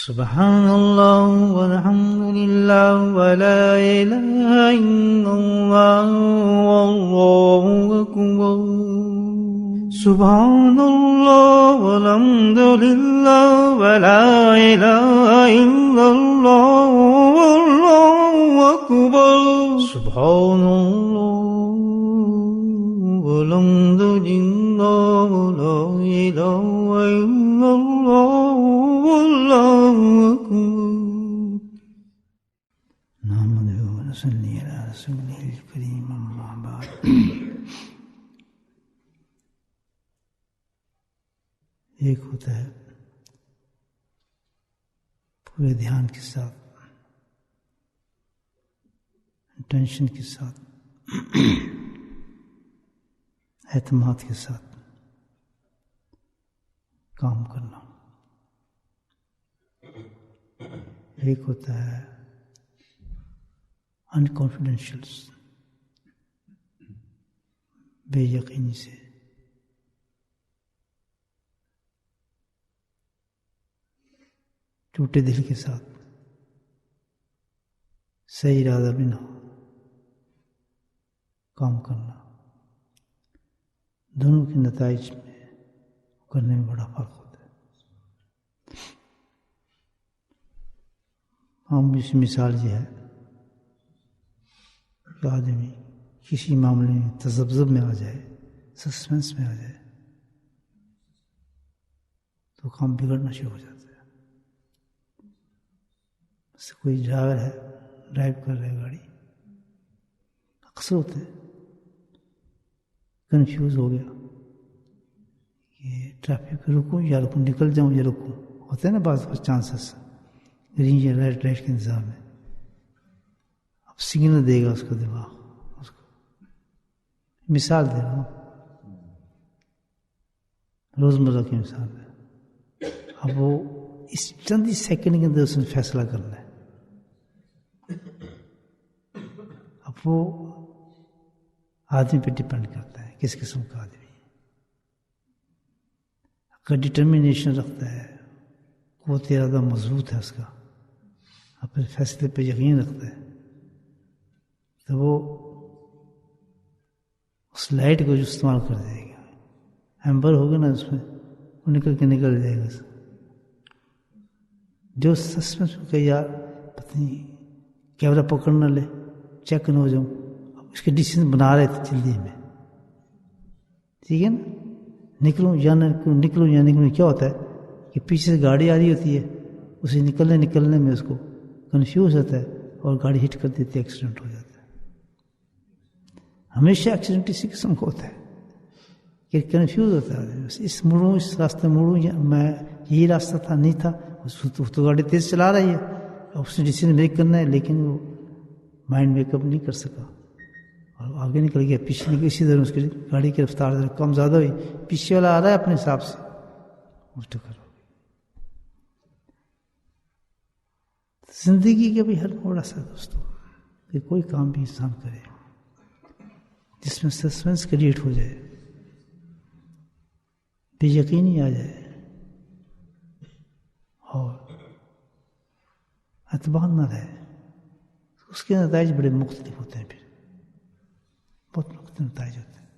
سبحان اللہ والحمد للہ ولا الہ الا اللہ واللہ اکبر سبحان اللہ والحمد للہ ولا الہ الا اللہ واللہ اکبر سبحان اللہ والحمد للہ ولا الہ الا اللہ واللہ اکبر نحمدہ و نصلی علی رسولہ الکریم اما بعد ایک ہوتا ہے پورے دھیان کے ساتھ انٹینشن کے ساتھ اعتماد کے ساتھ کام کرنا، ایک ہوتا ہے انکانفیڈینشیلس، بے یقینی سے، ٹوٹے دل کے ساتھ، صحیح ارادہ بنا کام کرنا، دونوں کے نتائج میں کرنے میں بڑا فرق ہوتا ہے۔ ہم اس مثال یہ ہے کہ آدمی کسی معاملے میں تذبذب میں آ جائے، سسپینس میں آ جائے تو کام بگڑنا شروع ہو جاتا ہے۔ جیسے کوئی ڈرائیور ہے، ڈرائیو کر رہا ہے گاڑی، اکثر ہوتا ہے کنفیوز ہو گیا کہ ٹریفک رکوں یا رکوں، نکل جاؤں یا رکوں، ہوتا ہے نا بعض چانسز گرین یا ریڈ لائٹ کے انتظام میں۔ اب سگنل دے گا اس کا دماغ، اس کو مثال دے رہا ہوں، روزمرہ کی مثال ہے۔ اب وہ اس چند ہی سیکنڈ کے اندر اس نے فیصلہ کرنا ہے۔ اب وہ آدمی پہ ڈپینڈ کرتا ہے کس قسم کا آدمی ہے۔ اگر ڈٹرمنیشن رکھتا ہے، قوت ارادہ مضبوط ہے اس کا، اپنے فیصلے پہ یقین رکھتا ہے، تو وہ اس لائٹ کو جو استعمال کر دے گا، ایمبر ہوگا نا اس میں، وہ نکل کے نکل جائے گا۔ جو سسپینس ہو کہ یار پتہ نہیں کیمرہ پکڑ نہ لے، چیک نہ ہو جاؤں، اب اس کے ڈیسیزن بنا رہے تھے جلدی میں، ٹھیک ہے نا، نکلوں یا نہ نکلوں یا نکلوں، کیا ہوتا ہے کہ پیچھے سے گاڑی آ رہی ہوتی ہے، اسے نکلنے میں اس کو کنفیوز ہوتا ہے اور گاڑی ہٹ کر دیتی ہے، ایکسیڈنٹ ہو جاتا ہے۔ ہمیشہ ایکسیڈنٹ اسی قسم کا ہوتا ہے کہ کنفیوز ہوتا ہے، اس مڑوں، اس راستے مڑوں، یا میں یہی راستہ تھا نہیں تھا، تو گاڑی تیز چلا رہی ہے، اس نے ڈیسیزن میک کرنا ہے لیکن وہ مائنڈ میک اپ نہیں کر سکا اور آگے نکل گیا، پیچھے نکل، اسی طرح اس کی گاڑی کی رفتار کم زیادہ ہوئی، پیچھے والا آ رہا ہے اپنے حساب سے، اس ٹکر ہو گئی۔ زندگی کا بھی ہر موڑ ایسا دوستوں کہ کوئی کام بھی انسان کرے جس میں سسپینس کریٹ ہو جائے، بے یقینی آ جائے اور اعتماد نہ رہے، اس کے نتائج بڑے مختلف ہوتے ہیں، پھر بہت مختلف نتائج ہوتے ہیں۔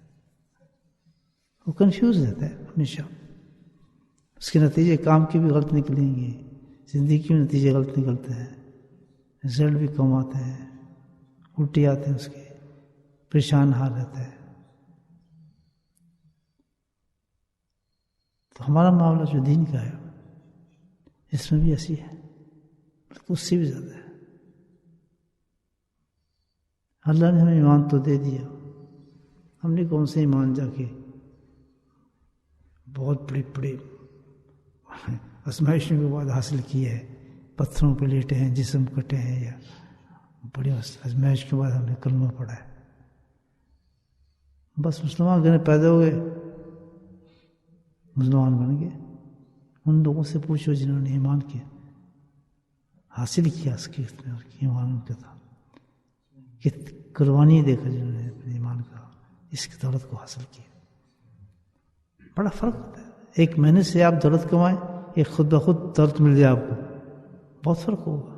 وہ کنفیوز رہتا ہے ہمیشہ، اس کے نتیجے کام کے بھی غلط نکلیں گے، زندگی کے نتیجے غلط نکلتے ہیں، رزلٹ بھی کم آتے ہیں، الٹی آتے ہیں، اس کے پریشان حال رہتا ہے۔ تو ہمارا معاملہ جو دین کا ہے اس میں بھی ایسی ہے، بلکہ اس سے بھی زیادہ ہے۔ اللہ نے ہمیں ایمان تو دے دیا، ہم نے کون سے ایمان جا کے بہت بڑی بڑی آزمائشوں کے بعد حاصل کی ہے، پتھروں پہ لیٹے ہیں، جسم کٹے ہیں، یا بڑی آزمائش کے بعد ہم نے کلمہ پڑھا ہے۔ بس مسلمان گھر میں پیدا ہوئے، مسلمان بن گئے۔ ان لوگوں سے پوچھو جنہوں نے ایمان کیا، حاصل کیا اس کی اور ایمان ان کا تھا، کہ قربانی دیکھا جنہوں نے اپنے ایمان کا، اس کی دولت کو حاصل کیا۔ بڑا فرق ہوتا ہے، ایک محنت سے آپ دولت کمائیں، ایک خود بخود دولت مل جائے آپ کو، بہت فرق ہوگا.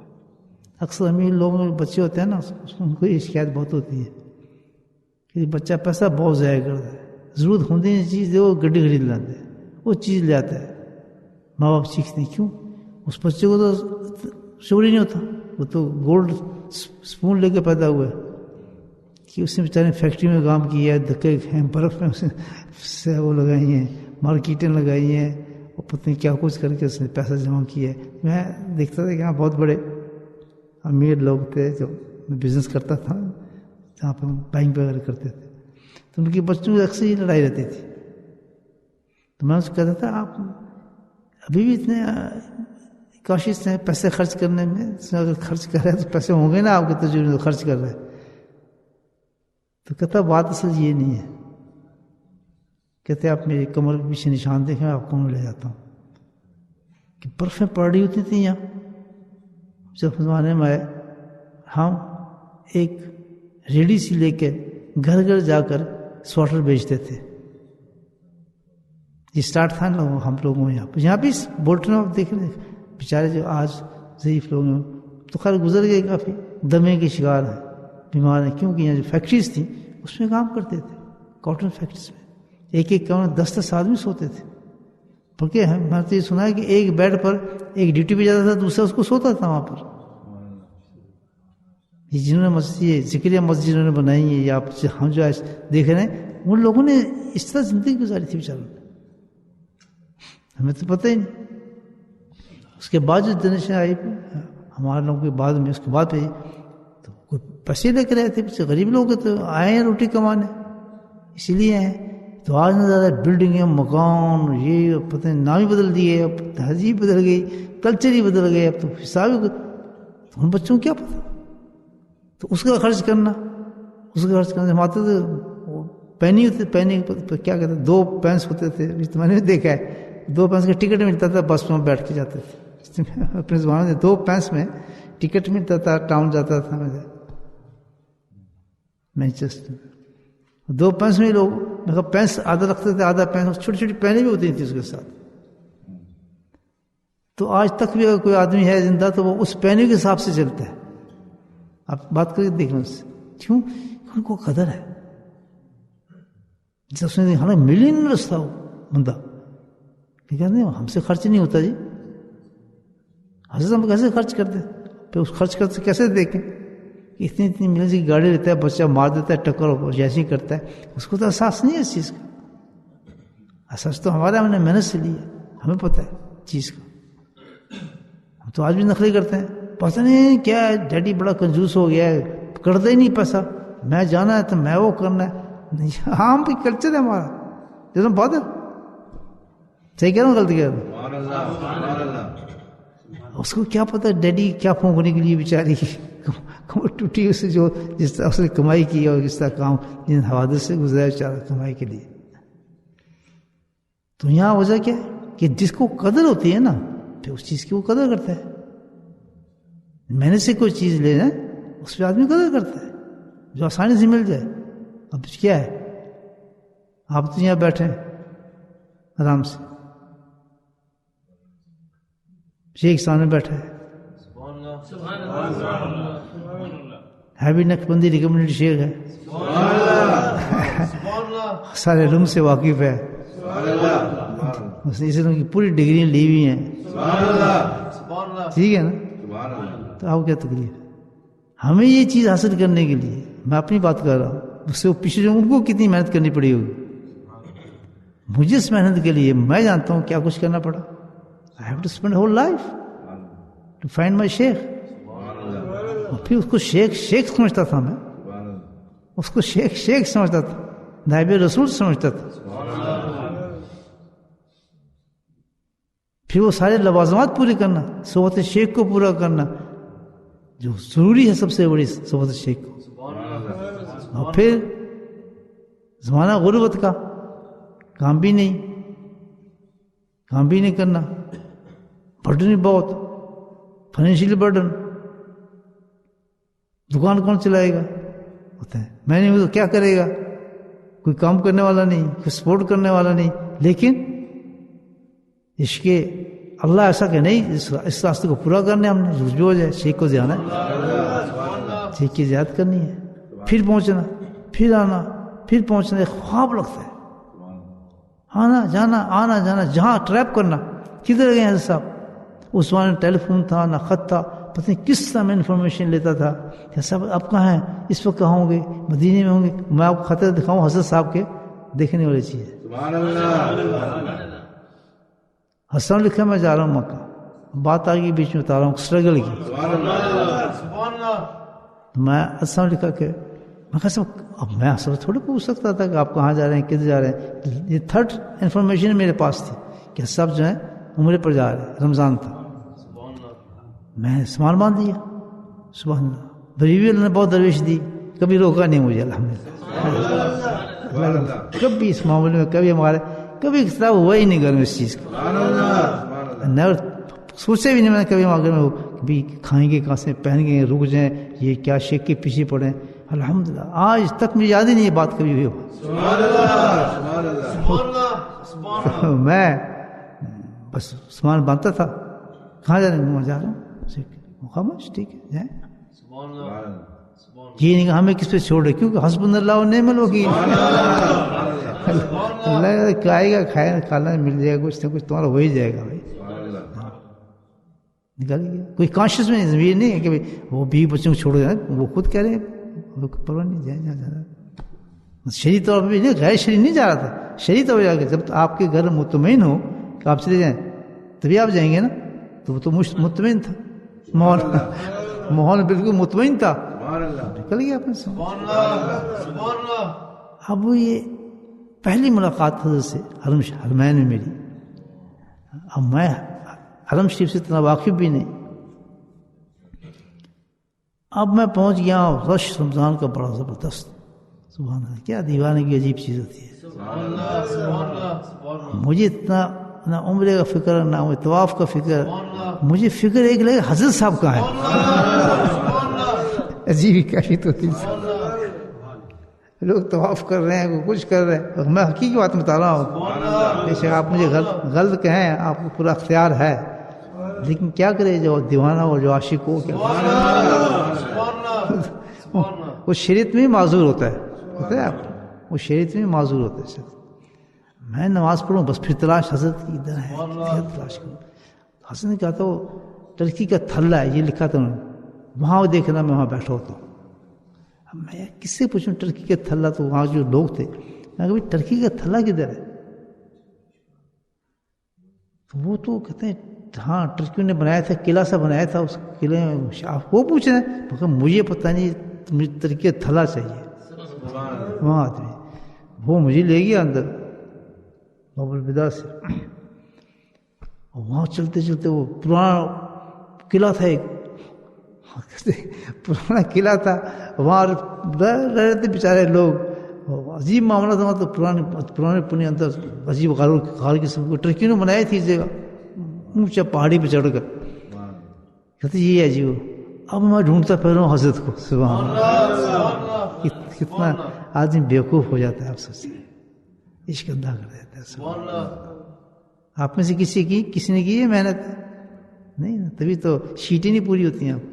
اکثر امیر لوگوں کے بچے ہوتے ہیں نا، ان کو یہ شکایت بہت ہوتی ہے کہ بچہ پیسہ بہت ضائع کرتا ہے، ضرورت ہوتی نہیں چیز دے وہ گڈی خرید لاتے ہیں، وہ چیز لے آتا ہے. ماں باپ سیکھتے ہیں کیوں؟ اس بچے کو تو شعور ہی نہیں ہوتا، وہ تو گولڈ اسپون لے کے پیدا ہوا ہے کہ اس نے بیچارے فیکٹری میں کام کیا ہے، دھکے کھائے، برف میں اس سے وہ لگائی ہیں، مارکیٹیں لگائی ہیں، اور پتہ نہیں کیا کچھ کر کے اس نے پیسہ جمع کیا ہے. میں دیکھتا تھا کہ یہاں بہت بڑے امیر لوگ تھے جو میں بزنس کرتا تھا جہاں پہ ہم بائنگ وغیرہ کرتے تھے، تو ان کے بچوں کی اکثر ہی لڑائی رہتی تھی. تو میں اس کو کہتا تھا آپ ابھی بھی اتنے کوشش ہیں پیسے خرچ کرنے میں، اگر خرچ کر رہے ہیں تو پیسے ہوں گے نا آپ کے تجربے، خرچ کر رہے ہیں. تو کہتا بات اصل یہ نہیں ہے. کہتے آپ میری کمر کے پیچھے نشان دیکھیں، آپ کو میں لے جاتا ہوں کہ برفیں پڑ رہی ہوتی تھیں یہاں. جب زمانے میں آئے ہم ایک ریڑھی سی لے کے گھر گھر جا کر سویٹر بیچتے تھے. یہ اسٹارٹ تھا نا ہم لوگوں میں. یہاں بھی بولٹن آپ دیکھ رہے بیچارے جو آج ضعیف لوگ ہیں تو خیر گزر گئے، کافی دمے کے شکار ہیں، بیمار ہیں، کیونکہ یہاں جو فیکٹریز تھیں اس میں کام کرتے تھے، کاٹن فیکٹریز میں ایک ایک کمرے میں 10-10 آدمی سوتے تھے. بلکہ میں نے تو یہ سنا ہے کہ ایک بیڈ پر ایک ڈیوٹی پہ جاتا تھا، دوسرا اس کو سوتا تھا وہاں پر. یہ جنہوں نے مسجد ذکریہ مسجد جنہوں نے بنائی ہے یا ہم جو آج دیکھ رہے ہیں، ان لوگوں نے اس طرح زندگی گزاری تھی بیچاروں نے، ہمیں تو پتہ ہی نہیں. اس کے بعد جو جنریشن آئی ہمارے لوگوں کے بعد میں، اس کے بعد پہ تو کوئی پیسے لے کے رہے تھے، غریب لوگ تو آئے ہیں روٹی کمانے، اسی لیے آئے ہیں. تو آج نہ زیادہ بلڈنگیں، مکان، یہ پتہ نہیں نام ہی بدل دیے، اب تہذیب بدل گئی، کلچر ہی بدل گئے، اب تو حساب ہی. تو ان بچوں کو کیا پتہ؟ تو اس کا خرچ کرنا، اس کا خرچ کرنا. ہم آتے تھے پینی ہوتے، پینی پر کیا کہتے ہیں، 2 پینس ہوتے تھے، میں نے بھی دیکھا ہے 2 پینس کا ٹکٹ ملتا تھا، بس میں بیٹھ کے جاتے تھے. اپنے زمانے میں 2 پینس میں ٹکٹ ملتا تھا، ٹاؤن جاتا تھا میں مینچسٹر. 2 پینس میں لوگ پینس آدھا رکھتے تھے، آدھا پینس چھوٹی چھوٹی پینیں بھی ہوتی تھی اس کے ساتھ. تو آج تک بھی اگر کوئی آدمی ہے زندہ تو وہ اس پینی کے حساب سے چلتا ہے. آپ بات کر کے دیکھ لیں اس سے، کیوں؟ ان کو قدر ہے. جب اس نے ہمیں ملین رستہ ہو بندہ کہتے ہیں ہم سے خرچ نہیں ہوتا جی، حضرت ہم کیسے خرچ کرتے؟ پھر اس خرچ کرتے کیسے دیکھیں؟ اتنی اتنی ملین کی گاڑی لیتا ہے، بچہ مار دیتا ہے، ٹکر جیسی کرتا ہے، اس کو تو احساس نہیں ہے اس چیز کا. احساس تو ہمارا ہم نے محنت سے لی ہے، ہمیں پتہ ہے چیز کا. ہم تو آج بھی نخرے کرتے ہیں، پتہ نہیں کیا ہے، ڈیڈی بڑا کنجوس ہو گیا ہے، کرتا ہی نہیں پیسہ، میں جانا ہے تو میں وہ کرنا ہے. ہم بھی کلچر ہے ہمارا، جیسے بات ہے. صحیح کہہ رہا ہوں غلط کہہ رہا ہوں؟ اس کو کیا پتہ ڈیڈی کیا پھونکنے کے لیے بیچاری کمر ٹوٹی، اس سے جو جس طرح اس نے کمائی کی اور کس طرح کام جن حوادث سے گزرا بیچارہ کمائی کے لیے. تو یہاں وجہ کیا ہے کہ جس کو قدر ہوتی ہے نا پھر اس چیز کی وہ قدر کرتا ہے. محنت سے کوئی چیز لینا اس پہ آدمی قدر کرتا ہے جو آسانی سے مل جائے. اب کیا ہے، آپ تو یہاں بیٹھے آرام سے، شیخ سامنے بیٹھا ہے بھی نقشبندی ریکمنڈیڈ شیخ ہے، سارے علوم سے واقف ہے، اس نے اس علم کی پوری ڈگری لی ہوئی ہیں. ٹھیک ہے نا؟ تو آپ کیا تکلیف ہے؟ ہمیں یہ چیز حاصل کرنے کے لیے، میں اپنی بات کر رہا ہوں، اس سے پیچھے ان کو کتنی محنت کرنی پڑی ہوگی. مجھے اس محنت کے لیے میں جانتا ہوں کیا کچھ کرنا پڑا. I have to spend whole life to find my sheikh. اور پھر اس کو شیخ سمجھتا تھا، میں اس کو شیخ سمجھتا تھا، نائب رسول سمجھتا تھا. پھر وہ سارے لوازمات پورے کرنا، صحبت شیخ کو پورا کرنا جو ضروری ہے، سب سے بڑی صحبت شیخ کو. اور پھر زمانہ غربت کا، کام بھی نہیں کرنا، برڈن بہت، فائنینشیل برڈن. دکان کون چلائے گا؟ ہوتا ہے میں نہیں ہوں تو کیا کرے گا؟ کوئی کام کرنے والا نہیں، کوئی سپورٹ کرنے والا نہیں. لیکن عشق اللہ ایسا کہ نہیں اس راستے کو پورا کرنے ہم نے جو ہو جائے شیخ کو جانا ہے، شیخ کی زیارت کرنی ہے، پھر پہنچنا، پھر آنا، پھر پہنچنا، ایک خواب لگتا ہے، آنا جانا آنا جانا، جہاں ٹریپ کرنا، کدھر گئے حضرت صاحب؟ اس زمانے میں ٹیلی فون تھا نہ خط تھا، پتہ نہیں کس طرح میں انفارمیشن لیتا تھا کہ صاحب آپ کہاں ہیں، اس وقت کہاں ہوں گے، مدینے میں ہوں گے، میں آپ کو خطرہ دکھاؤں حضرت صاحب کے، دیکھنے والی چیز ہے۔ حسن لکھا میں جا رہا ہوں مکہ، بات آ گئی بیچ میں بتا رہا ہوں اسٹرگل کی، میں حسن لکھا کہ میں کہا صاحب اب میں اصل تھوڑی پوچھ سکتا تھا کہ آپ کہاں جا رہے ہیں، کدھر جا رہے ہیں، یہ تھرڈ انفارمیشن میرے پاس تھی کہ سب جو ہے عمرے پر جا رہے ہیں، رمضان تھا، میں سامان باندھ دیا، سبحان اللہ، بریوی اللہ نے بہت درویش دی، کبھی روکا نہیں مجھے الحمدللہ، کبھی اس معاملے میں کبھی ہمارے کبھی خطاب ہوا ہی نہیں گھر میں اس چیز کا، سوچے بھی نہیں میں نے کبھی اگر میں بھی کھائیں گے کہاں سے، پہن گے رک جائیں، یہ کیا شیخ کے پیچھے پڑیں، الحمدللہ آج تک مجھے یاد ہی نہیں یہ بات کبھی ہوئی ہو۔ میں بس سامان باندھتا تھا، کہاں جا رہے ہیں، میں جا رہا ہوں، خاموش ٹھیک ہے جائیں، یہ نہیں کہ ہمیں کس پہ چھوڑے، کیونکہ حسبنا اللہ و نعم الوکیل، اللہ آئے گا کھائے گا کھانا مل جائے گا، کچھ نہ کچھ تمہارا ہو ہی جائے گا بھائی، نکال گیا کوئی کانشیس میں یہ نہیں ہے کہ وہ بھی بچوں کو چھوڑ جائے، وہ خود کہہ رہے ہیں پرواہ نہیں جائے جا رہا، شرعی طور پہ بھی نہیں، غیر شرعی نہیں جا رہا تھا، شرعی طور پہ جا کے جب آپ کے گھر مطمئن ہو کہ آپ چلے جائیں تبھی آپ جائیں گے نا، تو وہ تو مطمئن تھا، ماحول بالکل مطمئن تھا، نکل گیا اپنے سے۔ اب وہ یہ پہلی ملاقات حضرت سے حرمین میں میری، اب میں حرم شریف سے اتنا واقف بھی نہیں، اب میں پہنچ گیا رش رمضان کا بڑا زبردست، سبحان اللہ، کیا دیوانے کی عجیب چیز ہوتی ہے، مجھے اتنا نہ عمرے کا فکر نہ طواف کا فکر، مجھے فکر ایک لگے حضرت صاحب کا ہے، عجیب کیفیت ہوتی ہے، لوگ طواف کر رہے ہیں کوئی کچھ کر رہے ہیں، میں حقیقی بات بتا رہا ہوں، بے شک آپ مجھے غلط کہیں، آپ کو پورا اختیار ہے، لیکن کیا کرے جو دیوانہ ہو جو عاشق ہو، کیا وہ شریعت میں معذور ہوتا ہے، پتہ ہے آپ، وہ شریعت میں معذور ہوتا ہے، میں نماز پڑھوں بس پھر تلاش حضرت کی ادھر ہے، تلاش کروں، حضرت نے کہا تھا وہ ٹرکی کا تھلہ ہے، یہ لکھا تھا انہوں نے، وہاں دیکھنا میں وہاں بیٹھا ہوتا ہوں، اب میں کس سے پوچھوں ٹرکی کا تھلہ، تو وہاں جو لوگ تھے میں کہا ٹرکی کا تھلہ کدھر ہے، تو وہ تو کہتے ہیں ہاں ٹرکیوں نے بنایا تھا، قلعہ سا بنایا تھا، اس قلعے میں آپ وہ پوچھ رہے ہیں، مجھے پتہ نہیں، مجھے ٹرکی کا تھلہ چاہیے، وہاں آدمی وہ مجھے لے گیا اندر باب البدا سے، وہاں چلتے چلتے وہ پرانا قلعہ تھا، ایک پرانا قلعہ تھا، وہاں رہے تھے بیچارے لوگ، عجیب معاملہ تھا، مطلب پرانے پنے اندر عجیب غار کی سب کو ٹرکیوں نے بنائی تھی جگہ، اونچا پہاڑی پہ چڑھ کر، کہتے یہ ہے جی وہ، اب میں ڈھونڈتا پھر رہا ہوں حضرت کو، سبحان اللہ، کتنا آدمی بیوقوف ہو جاتا ہے، آپ سوچیں عشق ادا کر دیتا ہے، سبحان اللہ، آپ میں سے کسی نے کی ہے محنت نہیں نا، تبھی تو شیٹیں نہیں پوری ہوتی ہیں، آپ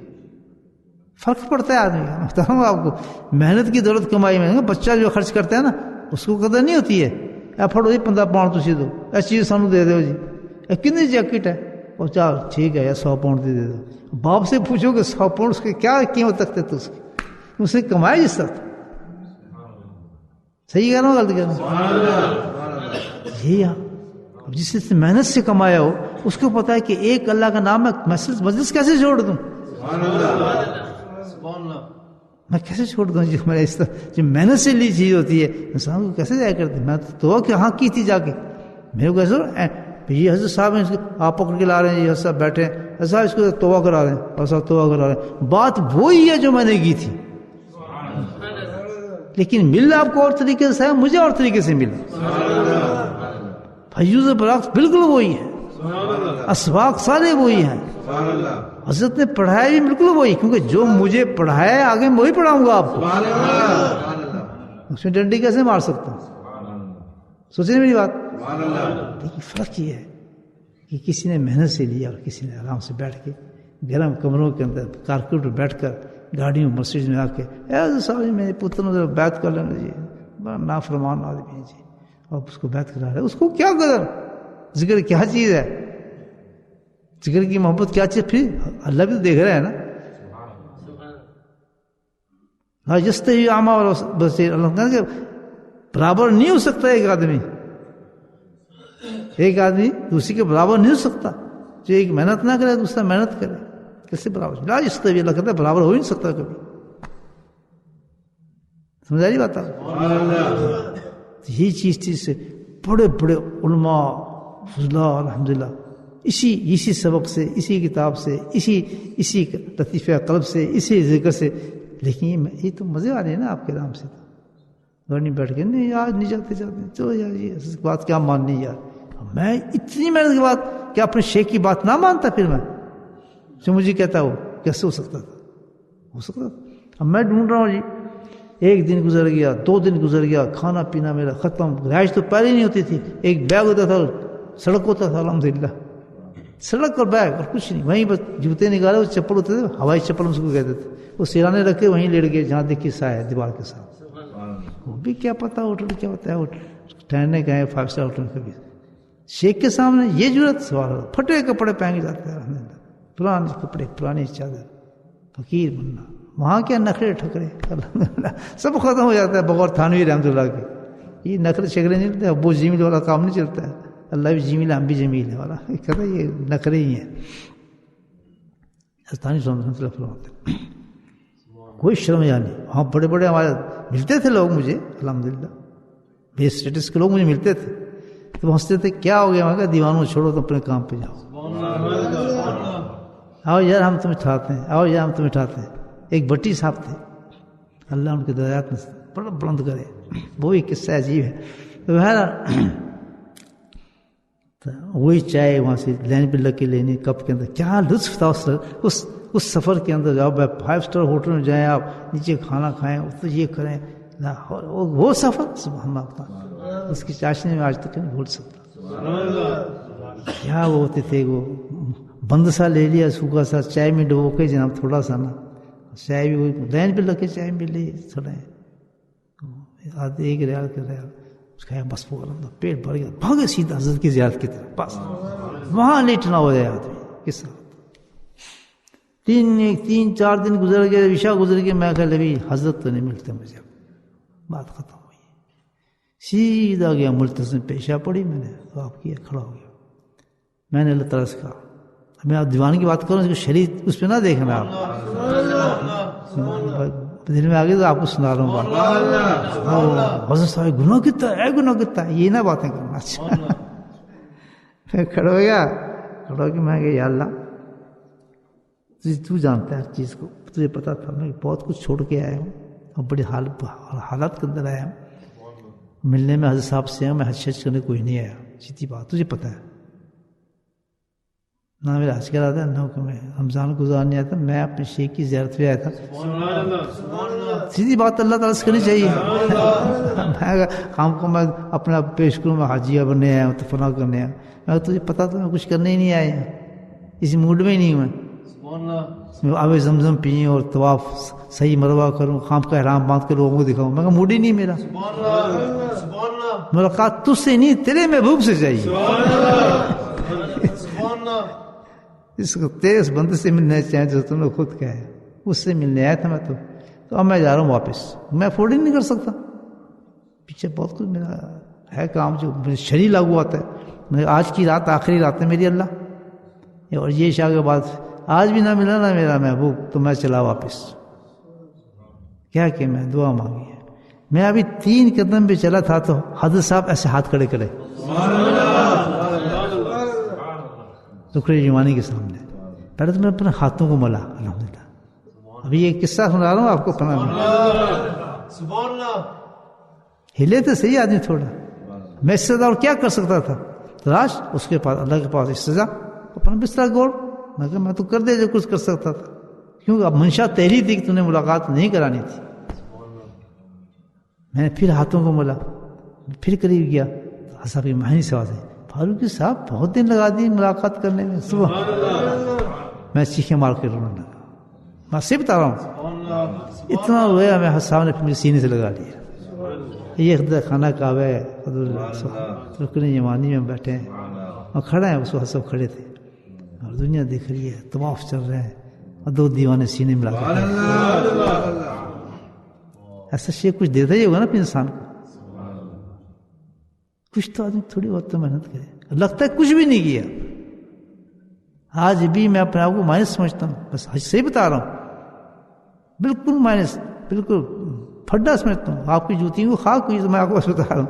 فرق پڑتا ہے آدمی، میں بتاؤں آپ کو، محنت کی دولت کمائی میں بچہ جو خرچ کرتا ہے نا اس کو قدر نہیں ہوتی ہے، پھڑو جی 15 پاؤنڈ تسی دو، یہ چیز سانو دے دو جی، کتنی جیکٹ ہے، اور چل ٹھیک ہے یار 100 پاؤنڈ دے دو، باپ سے پوچھو کہ 100 پاؤنڈ اس کے کیا قیمت رکھتے تو اس نے کمایا جس طرح، صحیح کہہ رہا ہوں غلط کہہ رہا ہوں، یہی جس نے محنت سے کمایا ہو اس کو پتا ہے کہ ایک اللہ کا نام ہے، مجلس کیسے چھوڑ دوں، میں کیسے چھوڑ دوں، جو میں اس طرح جو محنت سے لی چیز ہوتی ہے انسان کو کیسے ضائع کرتے، میں تو کہ ہاں کی تھی جا کے، میرے کو ایسا یہ حضرت صاحب ہیں آپ پکڑ کے لا رہے ہیں، یہ حضرت صاحب بیٹھے ہیں، ایسا اس کو توبہ کرا رہے ہیں، ایسا توبہ کرا رہے ہیں، بات وہی ہے جو میں نے کی تھی، لیکن مل آپ کو اور طریقے سے ہے، مجھے اور طریقے سے ملا، فیوز براق بالکل وہی ہے، اسباق سارے وہی ہیں، حضرت نے پڑھایا بھی بالکل وہی، کیونکہ جو مجھے پڑھایا ہے آگے میں وہی پڑھاؤں گا آپ کو، اس میں ڈنڈی کیسے مار سکتا ہوں، سوچیں میری بات، لیکن فرق یہ ہے کہ کسی نے محنت سے لیا اور کسی نے آرام سے بیٹھ کے گرم کمروں کے اندر کارپیٹ پر بیٹھ کر گاڑیوں مسجد میں آ کے صاحب جی میرے پتر نے بیعت کر لینا جی، بڑا نافرمان آدمی ہے جی، اور اس کو بیعت کرا رہے، اس کو کیا قدر، ذکر کیا چیز ہے، ذکر کی محبت کیا چیز، پھر اللہ بھی تو دیکھ رہا ہے نا. ہاں جستے ہی عامہ اور بصیر، اللہ کہتے کہ برابر نہیں ہو سکتا ایک آدمی دوسری کے برابر نہیں ہو سکتا. جو ایک محنت نہ کرے دوسرا محنت کرے، کیسے برابر لا جستے اللہ کہتا ہے برابر ہو ہی نہیں سکتا کبھی. سمجھا رہی بات آپ؟ یہی چیز تھی سے بڑے بڑے علماء فضلاء الحمدللہ اسی سبق سے، اسی کتاب سے، اسی لطیفہ قلب سے، اسی ذکر سے. لیکن یہ تو مزے والے ہیں نا آپ کے نام سے، تو گھر نہیں بیٹھ کے نہیں آج نہیں جاتے چلو یار یہ بات کیا ماننی یار. میں اتنی محنت کے بعد کیا اپنے شیخ کی بات نہ مانتا؟ پھر میں جو مجھے کہتا ہو کیسے ہو سکتا تھا؟ ہو سکتا تھا. اب میں ڈھونڈ رہا ہوں جی، ایک دن گزر گیا، 2 دن گزر گیا، کھانا پینا میرا ختم، رہائش تو پہلے نہیں ہوتی تھی، ایک بیگ ہوتا تھا، سڑک ہوتا تھا الحمدللہ، سڑک اور بیگ اور کچھ نہیں. وہیں بس جوتے نکالے، وہ چپل ہوتے تھے ہوائی چپل ہم اس کو کہتے تھے، وہ سیرانے رکھے وہیں لیٹ گئے جہاں دیکھی سایہ ہے دیوار کے ساتھ. وہ بھی کیا پتا ہوٹل کیا ہوتا ہے، ہوٹل ٹھہرنے گئے 5 اسٹار ہوٹل. کبھی شیخ کے سامنے یہ ضرورت سوال ہو، پھٹے کپڑے پہن کے جاتے ہیں الحمدللہ، پرانے کپڑے پرانی چادر، فقیر بننا. وہاں کیا نخرے ٹھکرے الحمدللہ سب ختم ہو جاتا ہے بغیر تھانوی رحمۃ اللہ کے. یہ نخرے شکرے نہیں چلتے، ابو جمیل والا کام نہیں چلتا ہے. اللہ بھی جمیل ہم بھی جمیل ہے والا کہتا ہے یہ نخرے ہی ہیں. تھانوی رحمۃ اللہ فرماتے کوئی شرم یا نہیں. وہاں بڑے بڑے ہمارے ملتے تھے لوگ مجھے الحمدللہ، بے اسٹیٹس کے لوگ مجھے ملتے تھے تو ہنستے تھے کیا ہو گیا؟ میں کہا دیوانوں چھوڑو تو اپنے کام پہ جاؤ، آؤ یار ہم تمہیں اٹھاتے ہیں، آؤ یار ہم تمہیں اٹھاتے ہیں. ایک بٹی صاحب تھے، اللہ ان کے درجات میں بڑا بلند کرے، وہ ایک قصہ عجیب ہے. وہی چائے وہاں سے لائن پہ لگ کے لینی کپ کے اندر، کیا لطف تھا اس سفر کے اندر. جاؤ 5 اسٹار ہوٹل میں جائیں، آپ نیچے کھانا کھائیں، تو یہ کریں، وہ سفر سبحان اللہ، اس کی چاشنی میں آج تک نہیں بھول سکتا. کیا وہ ہوتے تھے، وہ بند سا لے لیا سوکھا سا چائے میں ڈبو کے جناب تھوڑا سا نا چائے بھی وہی لائن پہ لگ کے چائے بھی لے تھوڑا آدھے 1 ریال کا ریال اس کا بس وہ پیٹ بھر گیا، بھاگے سیدھا حضرت کی زیارت کی طرف، بس وہاں لیٹنا ہو جائے آدمی کس طرح. 3-4 دن گزر گئے، عشاء گزر گئے، میں کہا ابھی حضرت تو نہیں ملتے مجھے. بات ختم ہوئی، سیدھا گیا ملتزم، پیشہ پڑی میں نے تو آپ کیا کھڑا ہو گیا. میں نے اللہ تعالیٰ سے کہا میں آپ دیوان کی بات کروں، اس کو شریعت اس پہ نہ دیکھنا، آپ دل میں آ گئی تو آپ کو سنا رہا ہوں بات. حضرت صاحب گناہ کتنا ہے، گناہ کتنا ہے، یہ نہ باتیں کرنا. اچھا میں کھڑا ہو گیا، کھڑا ہو کے میں کہا یا اللہ تو جانتا ہے ہر چیز کو، تجھے پتا تھا میں بہت کچھ چھوڑ کے آیا ہوں اور بڑی حالات کے اندر آیا ہوں. ملنے میں حضرت صاحب سے میں حج کرنے کوئی نہیں آیا، سیدھی بات تجھے پتا ہے. نہ میرا حج کرا تھا، نہ میں رمضان گزارنے آیا تھا، میں اپنے شیخ کی زیارت پہ آیا تھا. سیدھی بات اللہ تعالیٰ سے کرنی چاہیے. کام کو میں اپنا پیش کروں، میں حاجیہ بننے آیا ہوں تو فلاں کرنے آیا. میں تجھے پتا تھا میں کچھ کرنے ہی نہیں آیا، اس موڈ میں ہی نہیں ہوں میں آب زمزم پیئیں اور طواف صحیح مروا کروں، خام کا احرام باندھ کے لوگوں کو دکھاؤں. میں کہا موڈ ہی نہیں میرا، ملاقات تجھ سے نہیں تیرے محبوب سے چاہیے. اس کو تیرے اس بندے سے ملنا چاہیے جو تم نے خود کہا ہے، اس سے ملنے آیا تھا میں تو اب میں جا رہا ہوں واپس. میں افورڈ ہی نہیں کر سکتا، پیچھے بہت کچھ میرا ہے کام جو مجھے شرعی لاگو آتا ہے. آج کی رات آخری رات ہے میری اللہ، اور یہ عشاء کے بعد آج بھی نہ ملا نا میرا محبوب تو میں چلا واپس. کیا کہ میں دعا مانگی ہے. میں ابھی 3 قدم پہ چلا تھا تو حضرت صاحب ایسے ہاتھ کھڑے کرے ٹکڑے جوانی کے سامنے. پہلے تو میں اپنے ہاتھوں کو ملا الحمدللہ. ابھی یہ قصہ سنا رہا ہوں آپ کو، پناہ ہلے تو صحیح آدمی تھوڑا. میں اس سے زیادہ اور کیا کر سکتا تھا؟ تلاش اس کے پاس، اللہ کے پاس استجا، اپنا بستر گوڑ. میں کہا میں تو کر دے جو کچھ کر سکتا تھا، کیونکہ اب منشا تیری تھی کہ تو نے ملاقات نہیں کرانی تھی. میں نے پھر ہاتھوں کو ملا، پھر قریب گیا، صاحب کی مہنی سے آواز ہے فاروقی صاحب بہت دن لگا دیے ملاقات کرنے میں. صبح میں چیخیں مار کے رونے لگا. میں سے بتا رہا ہوں اتنا رویا میں صاحب نے میرے سینے سے لگا لیا. یہ خانہ کعبہ ہے رکن یمانی میں بیٹھے ہیں اور کھڑا ہے. اس وقت سب کھڑے تھے اور دنیا دیکھ رہی ہے, طواف چل رہے ہیں اور دو دیوانے سینے ملا کر. ایسا شیء کچھ دیتا ہی ہوگا نا اپنے انسان کو. کچھ تو آدمی تھوڑی بہت تو محنت کرے. لگتا ہے کچھ بھی نہیں کیا. آج بھی میں اپنے آپ کو مائنس سمجھتا ہوں, بس صحیح بتا رہا ہوں, بالکل مائنس, بالکل پھڈا سمجھتا ہوں. آپ کی جوتیوں کو خاک ہوئی تو میں آپ کو بس بتا رہا ہوں.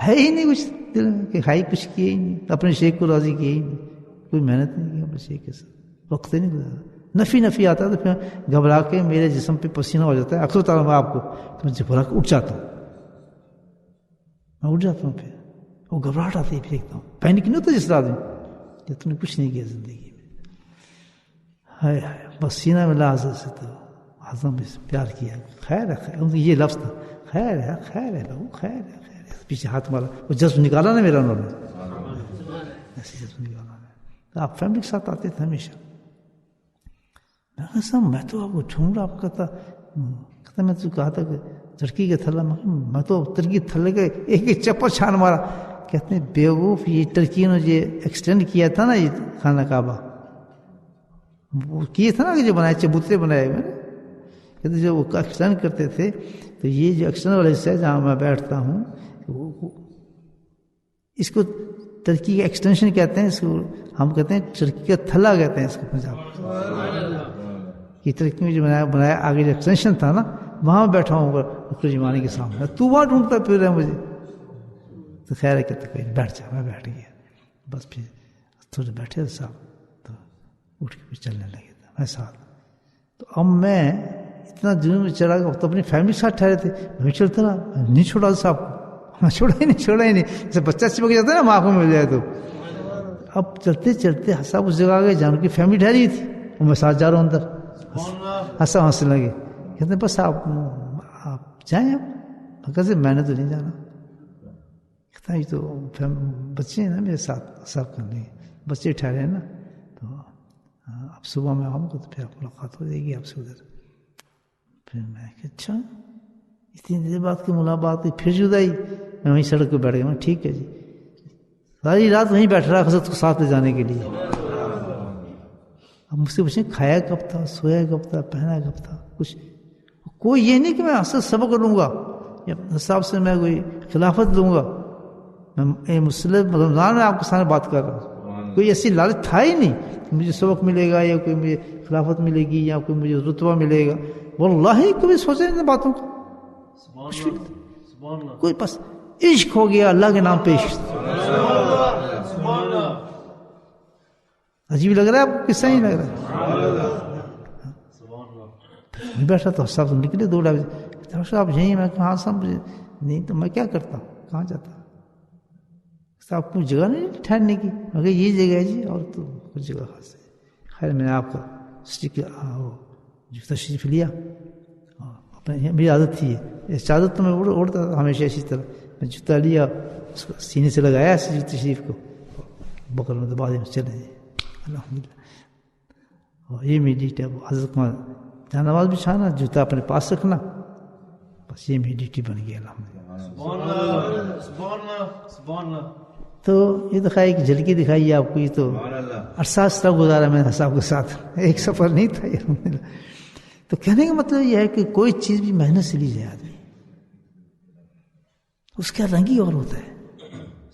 ہے ہی نہیں کچھ دل میں کہ ہائی کچھ کیا ہی نہیں, اپنے شیخ کو راضی کیا ہی نہیں, کوئی محنت نہیں کی اپنے شیخ کے ساتھ, وقت نہیں گزارا. نفی آتا ہے تو پھر گھبرا کے میرے جسم پہ پسینہ ہو جاتا ہے. اکثر بتا رہا ہوں میں آپ کو, تو میں گھبرا کے اٹھ جاتا ہوں. میں اٹھ جاتا ہوں, پھر وہ گھبراہٹ آتی ہے, پھر دیکھتا ہوں پینک نہیں ہوتا جس آدمی کہ تم نے کچھ نہیں کیا زندگی میں. ہائے ہائے بس سینہ میں حضرت سے تو اعظم سے پیار کیا. خیر ہے, یہ لفظ تھا, خیر ہے خیر ہے بہو, خیر ہے خیر ہے. پیچھے ہاتھ مارا, وہ جذب نکالا نا میرا انہوں نے, ایسے جذب نکالا. آپ فیملی کے ساتھ آتے تھے ہمیشہ. میں تو آپ کو ڈھونڈ رہا, آپ کہتا میں تو کہا تھا کہ ترکی کے تھلا, میں تو ترکی تھلے کے ایک چپل چھان مارا. کہتے ہیں بیوقوف, یہ ٹرکی نے جو ایکسٹینڈ کیا تھا نا یہ خانہ کعبہ, وہ کیے تھا نا کہ جو بنائے چبوترے بنائے ہوئے, کہتے جب وہ ایکسٹینڈ کرتے تھے تو یہ جو ایکسٹینڈ والا حصہ ہے جہاں میں بیٹھتا ہوں, اس کو ترکی کا ایکسٹینشن کہتے ہیں, اس کو ہم کہتے ہیں ترکی کا تھلا کہتے ہیں اس کو پنجاب. یہ ترکی میں جو بنایا آگے جو ایکسٹینشن تھا نا, وہاں بیٹھا ہوں رکن یمانی کے سامنے. تو وہاں ڈھونڈتا پھر رہا مجھے, تو خیر ہے کہتے کوئی بیٹھ جا. میں بیٹھ گیا, بس پھر تھوڑے بیٹھے صاحب تو اٹھ کے پھر چلنے لگے تھے میں ساتھ. تو اب میں اتنا دنوں میں چلا گیا, تو اپنی فیملی کے ساتھ ٹھہرے تھے, میں چلتا رہا, نہیں چھوڑا صاحب کو, میں چھوڑا ہی نہیں. جیسے بچہ چپک جاتا ہے نا ماں کو مل جائے تو. اب چلتے چلتے صاحب اس جگہ آ گئے جہاں کی فیملی ٹھہری تھی, اور میں ساتھ جا رہا ہوں اندر. ہنسنے لگے, کہتے بس آپ جائیں. آپ کیسے, میں نے تو نہیں جانا. کہتا یہ تو بچے ہیں نا میرے ساتھ, صاحب کرنے بچے ٹھہرے ہیں نا, تو اب صبح میں آؤں گا تو پھر ملاقات ہو جائے گی آپ سے ادھر. پھر میں کہ اچھا اتنی دیر بعد کی ملاقات ہوئی, پھر جدائی. میں وہیں سڑک پہ بیٹھ گیا. ٹھیک ہے جی. ساری رات وہیں بیٹھ رہا حضرت کو ساتھ لے جانے کے لیے. اب مجھ سے پوچھیں کھایا کب تھا, سویا کب تھا, پہنا کب تھا, کچھ کوئی یہ نہیں کہ میں اصل سبق لوں گا یا صاحب سے میں کوئی خلافت لوں گا. میں مسلم رمضان میں آپ کے سامنے بات کر رہا ہوں, کوئی ایسی لالچ تھا ہی نہیں کہ مجھے سبق ملے گا یا کوئی مجھے خلافت ملے گی یا کوئی مجھے رتبہ ملے گا. واللہ کبھی سوچے ان باتوں کو کچھ بھی. کوئی بس عشق ہو گیا اللہ کے نام پہ. عجیب لگ رہا ہے آپ کو, قصہ ہی لگ رہا ہے. میں بیٹھا تو صاحب نکلے 2 بجے, صاحب یہیں. میں کہاں سمجھے نہیں تو میں کیا کرتا, کہاں جاتا. صاحب کو جگہ نہیں ٹھہرنے کی. مگر یہ جگہ ہے جی, اور تو کچھ جگہ خاص ہے. خیر میں نے آپ کا جو تشریف لیا, اپنے میری عادت تھی عادت تو میں اڑتا ہمیشہ اسی طرح. میں جوتا لیا, اس کو سینے سے لگایا تشریف کو, بکر میں دبا دیا, چلے جی الحمدللہ. اور یہ میری ڈیوٹی. اب حضرت کو جہاں نماز بچھانا, جوتا اپنے پاس رکھنا, بس یہ میری ڈیوٹی بن گئی الحمدللہ. تو یہ دکھائی ایک جھلکی دکھائی آپ کو. یہ تو عرصہ گزارا میں نے صاحب کے ساتھ, ایک سفر نہیں تھا یہ الحمدللہ. تو کہنے کا مطلب یہ ہے کہ کوئی چیز بھی محنت سے لی جائے آدمی, اس کا رنگ ہی اور ہوتا ہے.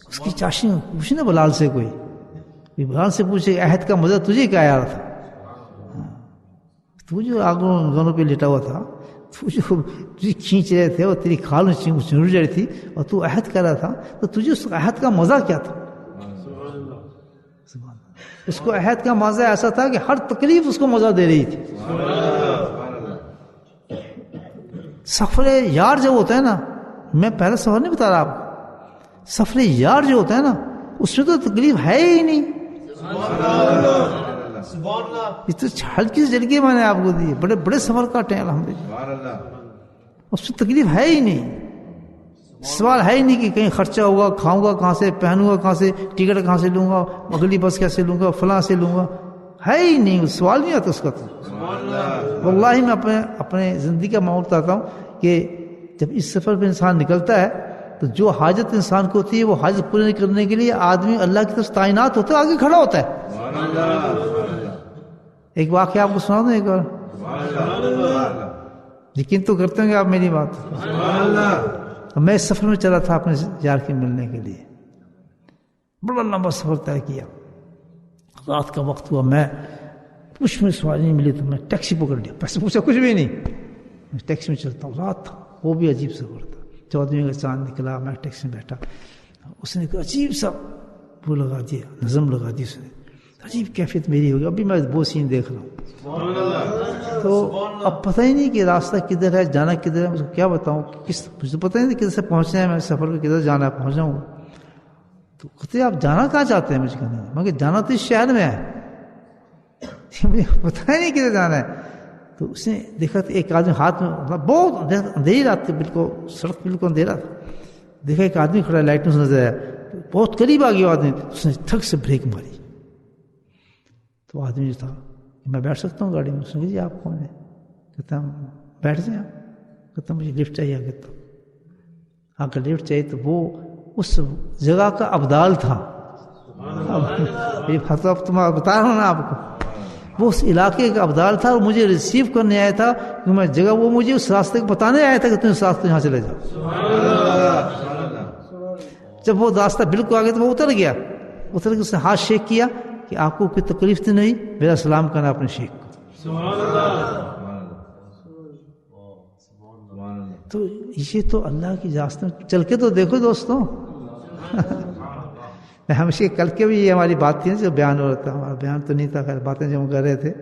اس کی چاشنی پوچھے نا بلال سے, کوئی بلال سے پوچھے عہد کا مزہ تجھے کیا آیا تھا, تو جو آگوں گنوں پہ لٹا ہوا تھا, تو جو تجھے کھینچ رہے تھے اور تیری کھال چنر رہی تھی اور تو عہد کر رہا تھا, تو تجھے اس عہد کا مزہ کیا تھا. اس کو عہد کا مزہ ایسا تھا کہ ہر تکلیف اس کو مزہ دے رہی تھی. سفر یار جو ہوتا ہے نا, میں پہلا سفر نہیں بتا رہا آپ کو, سفر یار جو ہوتا ہے نا, اس میں تو تکلیف ہے ہی نہیں. یہ تو ہلکی سی جھلکی میں نے آپ کو دی, بڑے بڑے سفر کاٹے ہیں الحمدللہ, اس میں تکلیف ہے ہی نہیں. سوال ہے ہی نہیں کہ کہیں خرچہ ہوگا، کھاؤں گا کہاں سے، پہنوں گا کہاں سے، ٹکٹ کہاں سے لوں گا، اگلی بس کیسے لوں گا، فلاں سے لوں گا، ہے ہی نہیں، سوال نہیں آتا اس کا. تو واللہ میں اپنے زندگی کا معمول بتاتا ہوں کہ جب اس سفر پہ انسان نکلتا ہے تو جو حاجت انسان کو ہوتی ہے وہ حاجت پوری کرنے کے لیے آدمی اللہ کی طرف تعینات ہوتا ہے، آگے کھڑا ہوتا ہے. ایک واقعہ آپ کو سنا دوں ایک بار، یقین تو کرتے ہیں کہ آپ میری بات. میں اس سفر میں چلا تھا اپنے یار کے ملنے کے لیے، بڑا لمبا سفر طے کیا، رات کا وقت ہوا، میں کچھ میں سواری نہیں ملی تو میں ٹیکسی پکڑ لیا، پیسے پوچھا کچھ بھی نہیں، میں ٹیکسی میں چلتا ہوں. رات تھا، وہ بھی عجیب سفر تھا، 14ویں کا چاند نکلا، میں ٹیکسی میں بیٹھا، اس نے کوئی عجیب سا وہ لگا دیا، نظم لگا دی اس نے، عجیب کیفیت میری ہوگی. ابھی میں وہ سین دیکھ رہا ہوں تو اب پتہ ہی نہیں کہ راستہ کدھر ہے، جانا کدھر ہے، مجھے کیا بتاؤں، مجھے پتہ ہی نہیں کدھر سے پہنچنا ہے، میں سفر پہ کدھر جانا ہے، پہنچ جاؤں گا. تو کہتے آپ جانا کہاں چاہتے ہیں؟ مجھے کہنا میں کہ جانا تو اس شہر میں ہے، مجھے پتہ ہی نہیں کدھر جانا ہے. تو اس نے دیکھا تو ایک آدمی ہاتھ میں، بہت اندھیری رات تھی، بالکل سڑک بالکل اندھیرا تھا، دیکھا ایک آدمی کھڑا ہے، لائٹ میں نظر آیا، بہت قریب آ گیا آدمی، اس نے تھک سے بریک ماری. تو آدمی جو تھا، میں بیٹھ سکتا ہوں گاڑی میں؟ اس نے کہا جی آپ کون ہیں؟ کہتا ہوں بیٹھ جائیں آپ. کہتا مجھے لفٹ چاہیے. کہتا اگر لفٹ چاہیے تو وہ اس جگہ کا ابدال تھا. اب تمہیں بتا رہا ہوں نا آپ کو، وہ اس علاقے کا ابدال تھا اور مجھے ریسیو کرنے آیا تھا کہ میں جگہ، وہ مجھے اس راستے کو بتانے آیا تھا کہ تم اس راستے یہاں چلے جاؤ. جب وہ راستہ بالکل آگے تو وہ اتر گیا، اتر کے اس نے ہاتھ شیک کیا کہ آپ کو کوئی تکلیف تو نہیں، میرا سلام کرنا اپنے شیخ کو. تو یہ تو اللہ کی راستے میں چل کے تو دیکھو دوستوں. ہمیشہ کل کے بھی یہ ہماری بات تھی جو بیان ہو رہا تھا، ہمارا بیان تو نہیں تھا، خیر باتیں جو ہم کر رہے تھے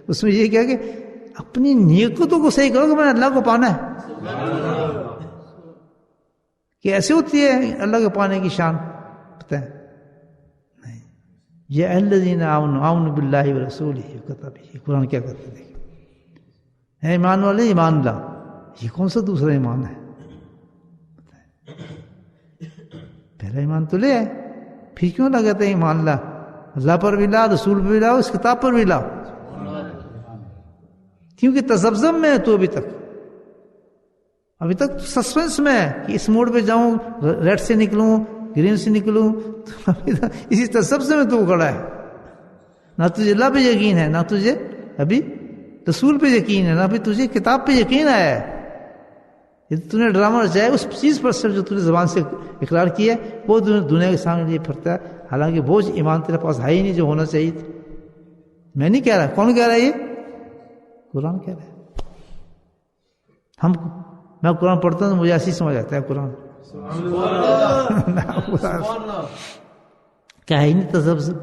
اس میں یہ کیا کہ اپنی نیتوں کو صحیح کرو کہ میں نے اللہ کو پانا ہے. کہ ایسے ہوتی ہے اللہ کو پانے کی شان، پتہ ہے نہیں. یہ الذین آمنوا باللہ ورسولہ کتابہ، قرآن کیا کرتے دیکھیں، اے ایمان والے ایمان لا. یہ کون سا دوسرا ایمان ہے؟ پہلا ایمان تو لے آئے، پھر کیوں لگاتے ہیں ایمان لا؟ اللہ پر بھی لا، رسول پر بھی لا، اس کتاب پر بھی لا. کیونکہ تذبذب میں ہے تو ابھی تک سسپینس میں ہے کہ اس موڑ پہ جاؤں، ریڈ سے نکلوں، گرین سے نکلوں، اسی تذبذب میں تو کھڑا ہے. نہ تجھے اللہ پہ یقین ہے، نہ تجھے ابھی رسول پہ یقین ہے، نہ ابھی تجھے کتاب پہ یقین آیا ہے. یہ تو نے ڈرامہ رچایا اس چیز پر سر جو تو نے زبان سے اقرار کیا ہے، وہ دنیا کے سامنے لیے پھرتا ہے، حالانکہ وہ ایمان تیرے پاس ہے ہی نہیں جو ہونا چاہیے تھا. میں نہیں کہہ رہا، کون کہہ رہا ہے؟ یہ قرآن کہہ رہا ہے. میں قرآن پڑھتا ہوں تو مجھے ایسی سمجھ آتا ہے قرآن کیا ہے ہی نہیں تذبذب،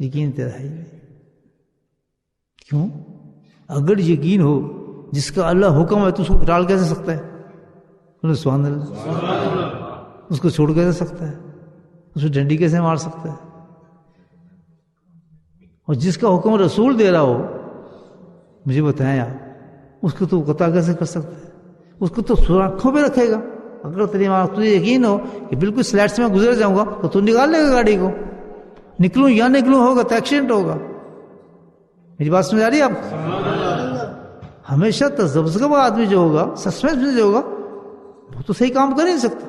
یقین تیرا ہے ہی نہیں. کیوں؟ اگر یقین ہو جس کا اللہ حکم ہے تو اس کو ٹال کیسے سکتا ہے؟ سبحان اللہ. اس کو چھوڑ کیسے سکتا ہے؟ اس کو ڈنڈی کیسے مار سکتا ہے؟ اور جس کا حکم رسول دے رہا ہو، مجھے بتائیں آپ، اس کو تو قطع کیسے کر سکتا ہے؟ اس کو تو آنکھوں پہ رکھے گا. اگر تجھے یقین ہو کہ بالکل سلائڈ سے میں گزر جاؤں گا تو تو نکال لے گا گاڑی کو. نکلوں یا نکلوں ہوگا تو ایکسیڈنٹ ہوگا. میری بات سمجھ آ رہی ہے آپ کو؟ ہمیشہ تذبذب آدمی جو ہوگا، سسپینس میں جو ہوگا، وہ تو صحیح کام کر ہی نہیں سکتا.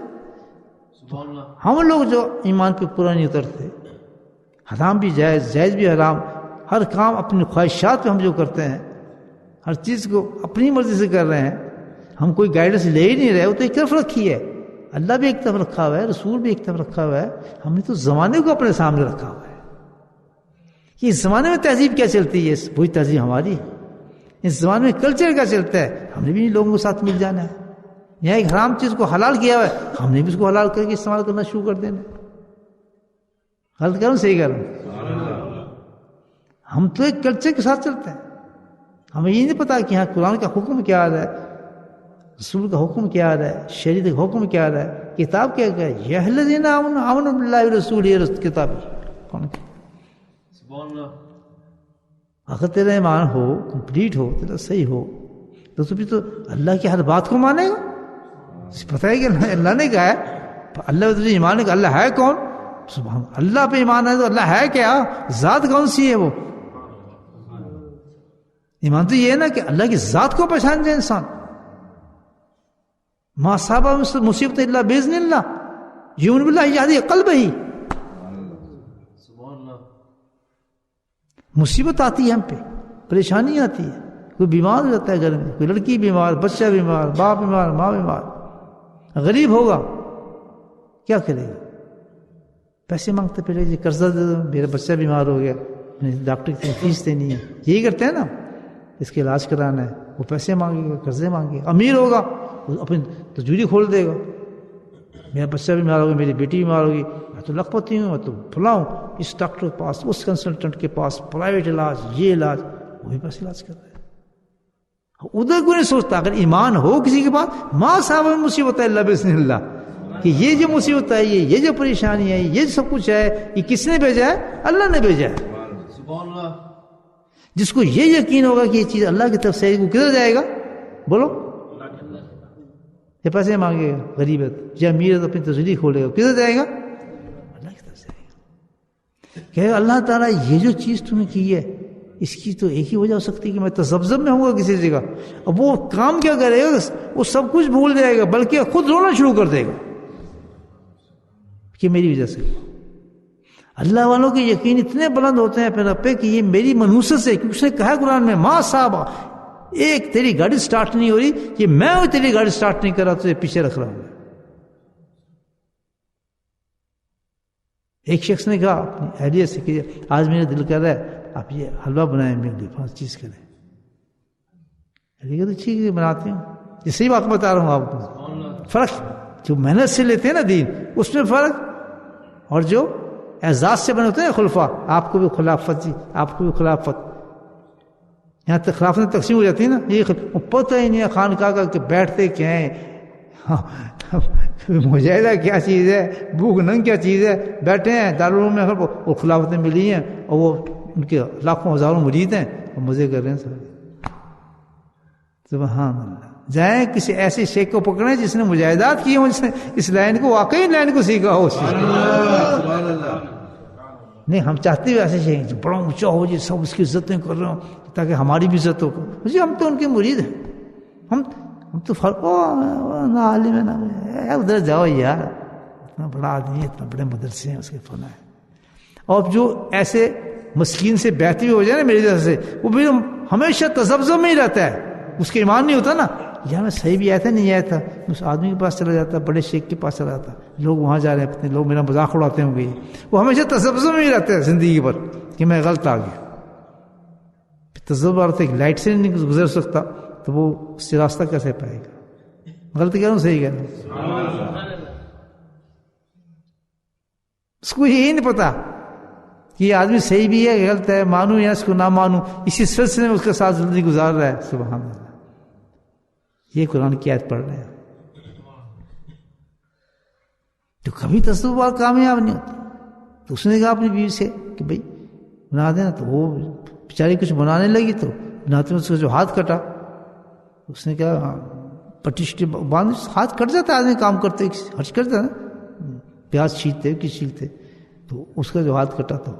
ہم لوگ جو ایمان پہ پورا نہیں اترتے، حرام بھی جائز، جائز بھی حرام، ہر کام اپنی خواہشات پہ ہم جو کرتے ہیں، ہر چیز کو اپنی مرضی سے کر رہے ہیں، ہم کوئی گائیڈنس لے ہی نہیں رہے. وہ تو ایک طرف رکھی ہے، اللہ بھی ایک طرف رکھا ہوا ہے، رسول بھی ایک طرف رکھا ہوا ہے، ہم نے تو زمانے کو اپنے سامنے رکھا ہوا ہے. کہ اس زمانے میں تہذیب کیا چلتی ہے، وہی تہذیب ہماری. اس زمانے میں کلچر کیا چلتا ہے، ہم نے بھی لوگوں کے ساتھ مل جانا ہے. یہاں ایک حرام چیز کو حلال کیا ہوا ہے، ہم نے بھی اس کو حلال کر کے استعمال کرنا شروع کر دینا. غلط کروں صحیح کروں؟ ہم تو ایک کلچر کے ساتھ چلتے ہیں. ہمیں یہ نہیں پتا کہ یہاں قرآن کا حکم کیا آ رہا ہے، رسول کا حکم کیا آ رہا ہے، شریعت کا حکم کیا آ رہا ہے، کتاب کیا ہے. یہ الذین آمنوا باللہ ورسولہ کتاب کون کہ اگر تیرا ایمان ہو، کمپلیٹ ہو، تیرا صحیح ہو، تو بھی تو اللہ کی ہر بات کو مانے گا. پتہ ہے کہ اللہ نے کہا ہے، اللہ تجھے ایمان ہے کہ اللہ ہے کون؟ سبحان اللہ پہ ایمان ہے تو اللہ ہے کیا، ذات کون سی ہے وہ؟ ایمان تو یہ ہے نا کہ اللہ کی ذات کو پہچان جائے انسان. ما صاب مصیبت الا باذن اللہ یؤمن باللہ یہدی قلبہ. مصیبت آتی ہے ہم پہ، پریشانی آتی ہے، کوئی بیمار ہو جاتا ہے گھر میں، کوئی لڑکی بیمار، بچہ بیمار، باپ بیمار، ماں بیمار، غریب ہوگا کیا کرے گا؟ پیسے مانگتے پہلے جی قرضہ دے دو، میرا بچہ بیمار ہو گیا، ڈاکٹر کی فیس دینی ہے، یہی کرتے ہیں نا، اس کے علاج کرانا ہے، وہ پیسے مانگے گا، قرضے مانگے گا. امیر ہوگا وہ اپنی تجوری کھول دے گا، میرا بچہ بیمار ہوگا، میری بیٹی بیمار ہوگی، میں تو لکھپتی ہوں، میں تو فلاں ہوں، اس ڈاکٹر کے پاس، اس کنسلٹنٹ کے پاس، پرائیویٹ علاج، یہ علاج، وہی بس علاج کر رہے ہیں. ادھر کوئی نہیں سوچتا. اگر ایمان ہو کسی کے پاس، ما صاحب مصیبت ہے اللہ بسم اللہ، کہ یہ جو مصیبت ہے، یہ جو پریشانی ہے، یہ سب کچھ ہے، یہ کس نے بھیجا ہے؟ اللہ نے بھیجا ہے. جس کو یہ یقین ہوگا کہ یہ چیز اللہ کی طرف سے ہے، وہ کدھر جائے گا؟ بولو. یہ پیسے مانگے گا غریب ہے، یا امیر ہے تو اپنی تجوری کھولے گا، کدھر جائے گا؟ اللہ کی طرف سے جائے گا. کہ اللہ تعالیٰ یہ جو چیز تم نے کی ہے، اس کی تو ایک ہی وجہ ہو سکتی ہے کہ میں تذبذب میں ہوں گا کسی جگہ. اب وہ کام کیا کرے گا؟ وہ سب کچھ بھول جائے گا، بلکہ خود رونا شروع کر دے گا کہ میری وجہ سے. اللہ والوں کے یقین اتنے بلند ہوتے ہیں پھر پہ کہ یہ میری منحوست سے، کیونکہ اس نے کہا قرآن میں ما صاحب، ایک تیری گاڑی سٹارٹ نہیں ہو رہی، یہ میں ہوں تیری گاڑی سٹارٹ نہیں کر رہا، تجھے پیچھے رکھ رہا ہوں. ایک شخص نے کہا اپنی اہلیہ سے کہ آج میرا دل کر رہا ہے آپ یہ حلوہ بنائیں میرے لیے، پانچ چیز کریں. تو ٹھیک ہے بناتی ہوں. یہ صحیح بات بتا رہا ہوں آپ کو. فرق جو محنت سے لیتے ہیں نا دین، اس میں فرق، اور جو اعزاز سے بنے ہوتے ہیں خلفاء، آپ کو بھی خلافت جی، آپ کو بھی خلافت، یہاں تک خلافت تقسیم ہو جاتی ہے نا. یہ پتہ ہی نہیں ہے خانقاہ کا کہ بیٹھتے کیا ہیں، مجاہدہ کیا چیز ہے، بھوک ننگ کیا چیز ہے، بیٹھے ہیں دارالعلوم میں، وہ خلافتیں ملی ہیں اور وہ ان کے لاکھوں ہزاروں مرید ہیں اور مزے کر رہے ہیں سب. سبحان اللہ. جائیں کسی ایسے شیخ کو پکڑیں جس نے مجاہدات کی ہوں، جس نے اس لائن کو واقعی لائن کو سیکھا ہو. نہیں ہم چاہتے ہوئے ایسے شیخ جو بڑا اونچا ہو جی، سب اس کی عزتیں کر رہے ہوں تاکہ ہماری بھی عزت ہو. جی ہم تو ان کے مرید ہیں، ہم تو فرق نہ عالم ہے نہ ادھر جاؤ یار، اتنا بڑا آدمی ہے، اتنا بڑے مدرسے ہیں اس کے فنا ہے. اور جو ایسے مسکین سے بہتی ہوئی ہو جائے نا میری طرف سے، وہ بھی ہمیشہ تذبذب میں ہی رہتا ہے، اس کے ایمان نہیں ہوتا نا، یار میں صحیح بھی آیا تھا نہیں آیا تھا، اس آدمی کے پاس چلا جاتا، بڑے شیخ کے پاس چلا جاتا، لوگ وہاں جا رہے ہیں اپنے، لوگ میرا مذاق اڑاتے ہوں گے. وہ ہمیشہ تذبذب میں ہی رہتا ہے زندگی پر کہ میں غلط آ گیا. تذبذب آ رہا تھا کہ لائٹ سے نہیں گزر سکتا، تو وہ اس سے راستہ کیسے پائے گا؟ غلط کہہ رہا ہوں صحیح کہہ رہا ہوں؟ اس کو یہی نہیں پتا کہ یہ آدمی صحیح بھی ہے غلط ہے، مانوں یا اس کو نہ مانوں، اسی سلسلے میں اس کے ساتھ زندگی گزار رہا ہے. سبحان اللہ. یہ قرآن کی آیت پڑھ رہے ہیں تو کبھی تصور کامیاب نہیں ہوتا. تو اس نے کہا اپنی بیوی سے کہ بھائی بنا دینا، تو وہ بیچاری کچھ بنانے لگی تو بناتے میں اس کا جو ہاتھ کٹا، اس نے کہا پٹی شٹی باندھ، ہاتھ کٹ جاتا ہے آدمی کام کرتے خرچ کرتا ہے نا، پیاز چھیلتے کس چھیلتے، تو اس کا جو ہاتھ کٹا تو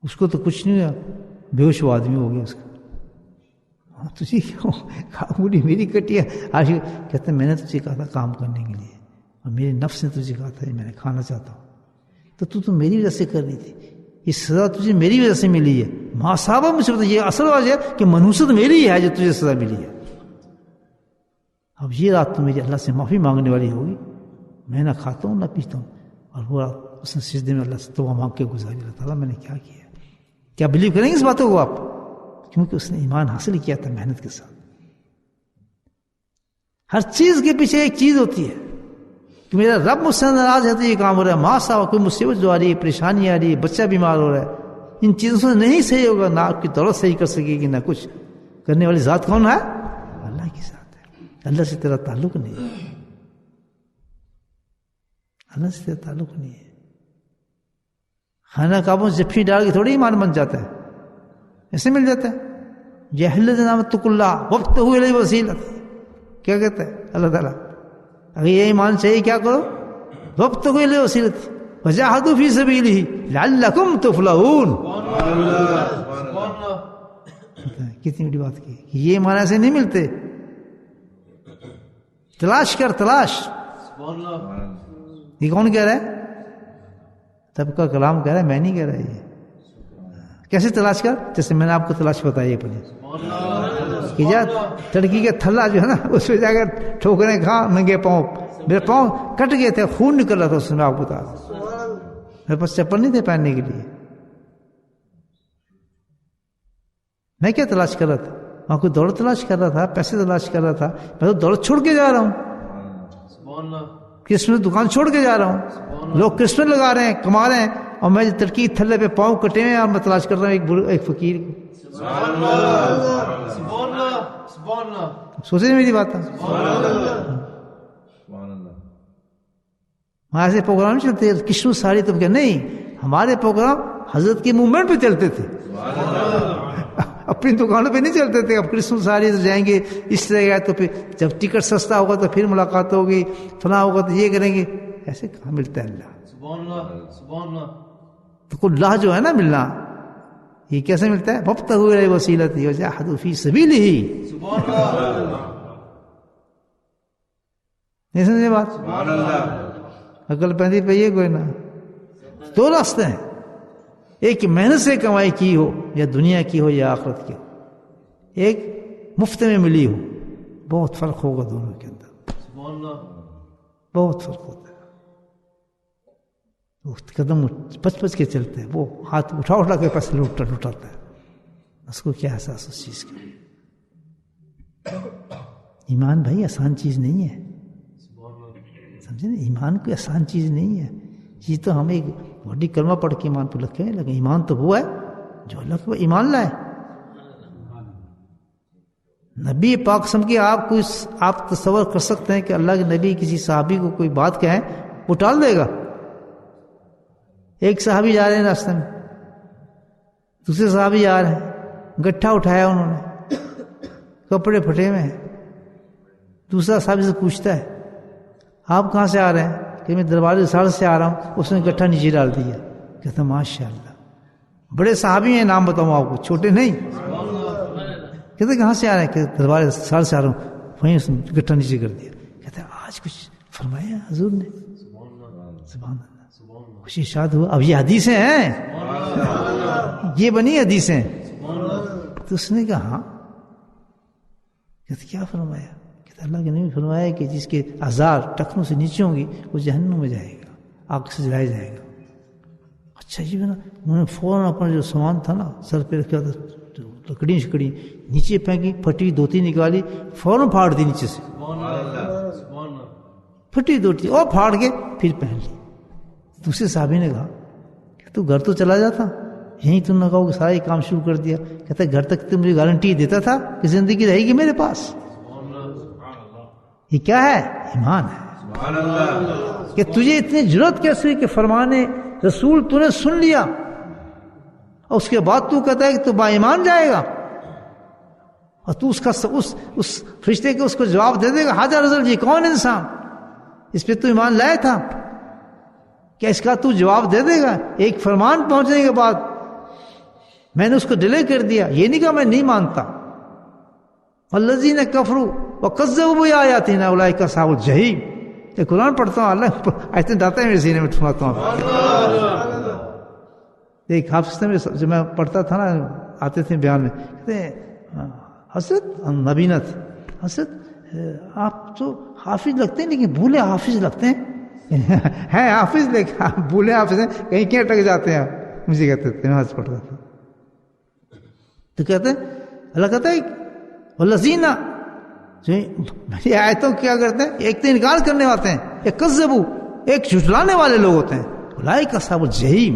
اس کو تو کچھ نہیں ہوا، بے ہوش وہ آدمی ہو گیا. اس کا تجھے کیوں بولی میری کٹی ہے آج؟ کہتے ہیں میں نے تجھے کہا تھا کام کرنے کے لیے، اور میرے نفس نے تجھے کہا تھا میں نے کھانا چاہتا ہوں، تو میری وجہ سے کر رہی تھی، یہ سزا تجھے میری وجہ سے ملی ہے. ماں صاحبہ مجھے بتا، یہ اصل وجہ ہے کہ منحوست میری ہے جو تجھے سزا ملی ہے. اب یہ رات تو میری اللہ سے معافی مانگنے والی ہوگی، میں نہ کھاتا ہوں نہ پیتا ہوں. اور وہ رات اس نے سجدے میں اللہ سے توبہ مانگ کے گزاری، اللہ تعالیٰ میں نے کیا کیا. کیا بلیو کریں گے اس باتوں کو آپ؟ کیونکہ اس نے ایمان حاصل کیا تھا محنت کے ساتھ. ہر چیز کے پیچھے ایک چیز ہوتی ہے کہ میرا رب مجھ سے ناراض ہے تو یہ کام ہو رہا ہے، ماں صاحب کوئی مصیبت جو آ رہی ہے، پریشانی آ رہی ہے، بچہ بیمار ہو رہا ہے، ان چیزوں سے نہیں صحیح ہوگا، نہ آپ کی دولت صحیح کر سکے گی، نہ کچھ کرنے والی ذات کون ہے؟ اللہ کی ذات ہے. اللہ سے تیرا تعلق نہیں ہے، اللہ سے تیرا تعلق نہیں ہے. خانہ کعبہ سے جفی ڈال کے تھوڑی ایمان بن جاتا ہے، ایسے مل جاتا ہے. جہل نامت اللہ وقت ہوئے وسیلت، کیا کہتا ہے اللہ تعالیٰ؟ اگر یہ ایمان چاہیے کیا کرو؟ وابتغوا الیہ الوسیلۃ وجاہدوا فی سبیلہ لعلکم تفلحون. کتنی بڑی بات کی. یہ ایمان ایسے نہیں ملتے. تلاش کر، تلاش. یہ کون کہہ رہا ہے؟ تب کا کلام کہہ رہا ہے، میں نہیں کہہ رہا. یہ کیسے تلاش کر؟ جیسے میں نے آپ کو تلاش بتائی اپنی کہ جا لڑکی کا تھلا جو ہے نا اس پہ جا کر ٹھوکریں کھا ننگے پاؤں. میرے پاؤں کٹ گئے تھے، خون نکل رہا تھا اس میں، آپ بتا میرے پاس چپل نہیں تھے پہننے کے لیے. میں کیا تلاش کر رہا تھا؟ وہاں کوئی دولت تلاش کر رہا تھا، پیسے تلاش کر رہا تھا. میں تو دولت چھوڑ کے جا رہا ہوں، کرسمس دکان چھوڑ کے جا رہا ہوں. لوگ کرسمس لگا رہے ہیں، کما رہے ہیں، اور میں ترکی تھلے پہ پاؤں کٹے ہیں اور میں تلاش کر رہا ہوں ایک فقیر کو. سوچے میری بات ہے. وہاں ایسے پروگرام نہیں چلتے کشنو ساڑی تو کیا نہیں. ہمارے پروگرام حضرت کی موومنٹ پہ چلتے تھے، اپنی دکانوں پہ نہیں چلتے تھے. اب کرسمس ساڑی تو جائیں گے اس طرح گئے تو پھر جب ٹکٹ سستا ہوگا تو پھر ملاقات ہوگی، فلاں ہوگا تو یہ کریں گے. ایسے کہاں ملتا ہے اللہ؟ تو اللہ جو ہے نا ملنا، یہ کیسے ملتا ہے؟ وابتغوا الیہ الوسیلۃ وجاہدوا فی سبیلہ. نہیں سمجھے بات؟ عقل پیندی پہ یہ کوئی نہ. دو راستے ہیں، ایک محنت سے کمائی کی ہو یا دنیا کی ہو یا آخرت کی ہو، ایک مفت میں ملی ہو. بہت فرق ہوگا دونوں کے اندر، بہت فرق ہوتا ہے. وہ قدم پچ کے چلتے ہیں، وہ ہاتھ اٹھا کے پیسے لوٹاتا ہے. اس کو کیا احساس اس چیز کا؟ ایمان بھائی آسان چیز نہیں ہے، سمجھے نا؟ ایمان کوئی آسان چیز نہیں ہے. یہ تو ہم ایک بڑی کلمہ پڑھ کے ایمان پہ لکھے ہیں، لیکن ایمان تو وہ ہے جو اللہ کو ایمان لائے. نبی پاک قسم کی آپ تصور کر سکتے ہیں کہ اللہ کے نبی کسی صحابی کو کوئی بات کہیں وہ ٹال دے گا؟ ایک صحابی جا رہے ہیں راستے میں، دوسرے صحابی جا رہے ہیں، گٹھا اٹھایا انہوں نے، کپڑے پھٹے ہوئے ہیں. دوسرا صحابی سے پوچھتا ہے آپ کہاں سے آ رہے ہیں؟ کہ میں دربار رسالت سے آ رہا ہوں. اس نے گٹھا نیچے ڈال دیا. کہتا ماشاء اللہ، بڑے صحابی ہیں، نام بتاؤں آپ کو، چھوٹے نہیں. کہتے کہاں سے آ رہے ہیں؟ کہ دربار رسالت سے آ رہا ہوں. وہیں اس نے گٹھا نیچے کر دیا. کہتے آج کچھ فرمایا حضور نے؟ سبحان اللہ، کچھ ارشاد ہوا. اب یہ حدیثیں ہیں، یہ بنی حدیثیں. تو اس نے کہا ہاں. کہتے کیا فرمایا؟ کہتے اللہ کے نبی فرمایا کہ جس کے ہزار ٹخنوں سے نیچے ہوں گی وہ جہنم میں جائے گا، آگ سے جلایا جائے گا. اچھا جی نا. انہوں نے فوراً اپنا جو سامان تھا نا سر پہ رکھا تھا، لکڑی شکڑی نیچے پھینکی، پھٹی دھوتی نکالی، فوراً پھاڑ دی نیچے سے، پھٹی دھوتی اور پھاڑ کے پھر پہن لی. دوسرے صحابی نے کہا کہ تو گھر تو چلا جاتا، یہیں تم نے کہا کہ سارا کام شروع کر دیا. کہتا ہے گھر تک تو مجھے گارنٹی دیتا تھا کہ زندگی رہے گی میرے پاس. یہ کیا ہے؟ ایمان ہے. کہ تجھے اتنی ضرورت کیسے کہ فرمانے رسول تو نے سن لیا اور اس کے بعد تو کہتا ہے کہ تو با ایمان جائے گا، اور تو اس فرشتے کے اس کو جواب دے دے گا حاضر رسول جی کون انسان، اس پہ تو ایمان لائے تھا، کیا اس کا تو جواب دے دے گا؟ ایک فرمان پہنچنے کے بعد میں نے اس کو ڈیلے کر دیا. یہ نہیں کہا میں نہیں مانتا. والذین کفروا وکذبوا بآیاتنا اولئک اصحاب الجحیم. یہ قرآن پڑھتا ہوں، اللہ ایسے ڈاتا ہے میرے سینے میں سناتا ہوں. ایک حافظ میں جب میں پڑھتا تھا نا، آتے تھے بیان میں، کہتے ہیں حضرت نبینت، حضرت آپ تو حافظ لگتے ہیں لیکن بھولے حافظ لگتے ہیں. ہیں حافظ لیکن بھولے حافظ ہیں، کہیں کیا اٹک جاتے ہیں. مجھے کہتے تھے، میں حافظ پڑھتا تھا. تو کہتے ہیں اللہ کہتا ہے والذین، میری آیتوں کیا کرتے ہیں؟ ایک تو انکار کرنے والے ہیں، ایک کذبوا، ایک جھٹلانے والے لوگ ہوتے ہیں. اولئک اصحاب الجحیم.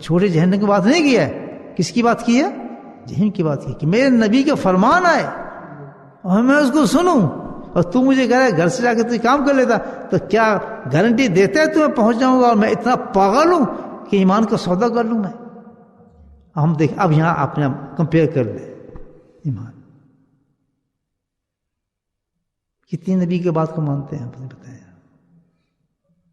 چھوٹے جہنم کی بات نہیں کی ہے، کس کی بات کی ہے؟ جہنم کی بات کی. کہ میرے نبی کا فرمان آئے اور میں اس کو سنوں، اور تو مجھے کہہ رہا ہے گھر سے جا کے تو کام کر لیتا، تو کیا گارنٹی دیتا ہے تو میں پہنچ جاؤں گا اور میں اتنا پاگل ہوں کہ ایمان کا سودا کر لوں میں؟ ہم دیکھ اب یہاں اپنے کمپیئر کر لیں ایمان. کتنی نبی کے بات کو مانتے ہیں بتائیں؟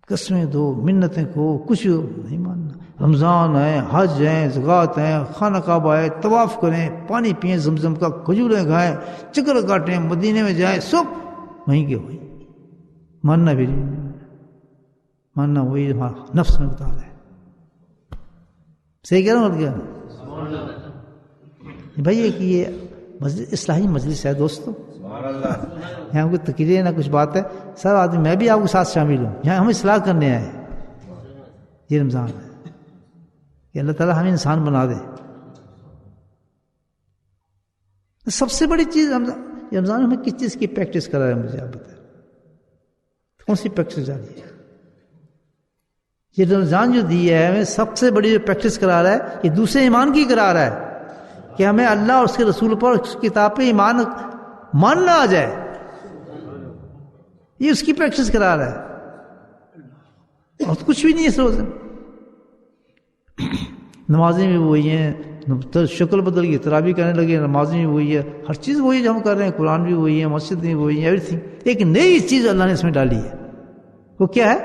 قسمیں دو، منتیں کھو، کچھ نہیں ماننا. رمضان ہے، حج ہے، زکوٰۃ ہے، خانہ کعبہ ہے، طواف کریں، پانی پئیں زمزم کا، کھجوریں کھائیں، چکر کاٹیں، مدینے میں جائیں، سب وہیں کے وہی. ماننا بھی نہیں، ماننا وہی ہمارا نفس میں اتار ہے. صحیح کہہ رہا ہوں اور کیا بھائی؟ یہ مسجد اصلاحی مجلس ہے دوستو. یہاں کوئی تقریر نہ کچھ بات ہے، سب آدمی، میں بھی آپ کے ساتھ شامل ہوں. یہاں ہم اصلاح کرنے آئے. یہ رمضان ہے کہ اللہ تعالیٰ ہمیں انسان بنا دے. سب سے بڑی چیز رمضان ہمیں کس چیز کی پریکٹس کرا ہے؟ مجھے آپ بتائیں کون سی پریکٹس جا رہی ہے؟ یہ رمضان جو دی ہے ہمیں سب سے بڑی جو پریکٹس کرا رہا ہے، یہ دوسرے ایمان کی کرا رہا ہے کہ ہمیں اللہ اور اس کے رسول پر، اس کتاب پہ ایمان ماننا آ جائے. یہ اس کی پریکٹس کرا رہا ہے اور کچھ بھی نہیں ہے اس روز. نمازیں بھی وہی ہیں، شکل بدل گئی، تراویح کرنے لگے، نمازیں بھی وہی ہے، ہر چیز وہی جو ہم کر رہے ہیں، قرآن بھی وہی ہے، مسجد بھی وہی ہے، ایوری تھنگ. ایک نئی چیز اللہ نے اس میں ڈالی ہے. وہ کیا ہے؟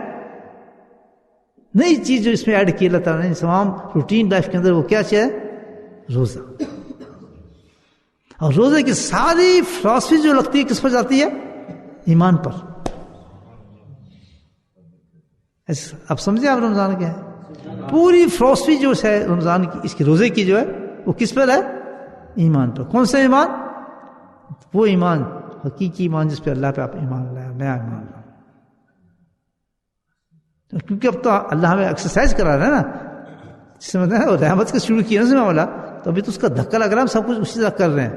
نئی چیز جو اس میں ایڈ کی اللہ تعالیٰ نے تمام روٹین لائف کے اندر. وہ کیا چیز ہے؟ روزہ. اور روزے کی ساری فلاسفی جو لگتی ہے کس پر جاتی ہے؟ ایمان پر. اب سمجھے آپ رمضان کیا ہے؟ پوری فلاسفی جو ہے رمضان کی، اس کے روزے کی جو ہے، وہ کس پر ہے؟ ایمان پر. کون سا ایمان؟ وہ ایمان، حقیقی ایمان جس پہ اللہ پہ آپ ایمان لایا، میں ایمان لاؤں. کیونکہ اب تو اللہ ہمیں ایکسرسائز کرا رہا ہے نا، جس سے مطلب رحمت کا شروع کیا نا سے معاملہ، تو ابھی تو اس کا دھکا لگ رہا ہے، ہم سب کچھ اسی طرح کر رہے ہیں.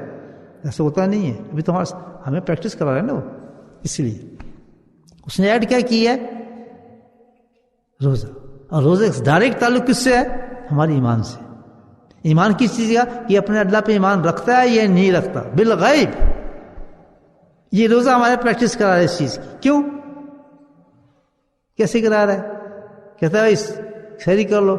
ایسا ہوتا نہیں ہے، ابھی تو ہمیں پریکٹس کرا رہا ہے نا وہ. اس لیے اس نے ایڈ کیا کی ہے؟ روزہ. اور روزے کا ڈائریکٹ تعلق کس سے ہے؟ ہمارے ایمان سے. ایمان کس چیز کا؟ کہ اپنے اللہ پہ ایمان رکھتا ہے یا نہیں رکھتا بالغیب. یہ روزہ ہمارے پریکٹس کرا رہا ہے اس چیز کی. کیوں؟ کیسے کرا رہا ہے؟ کہتا ہے سحری کر لو،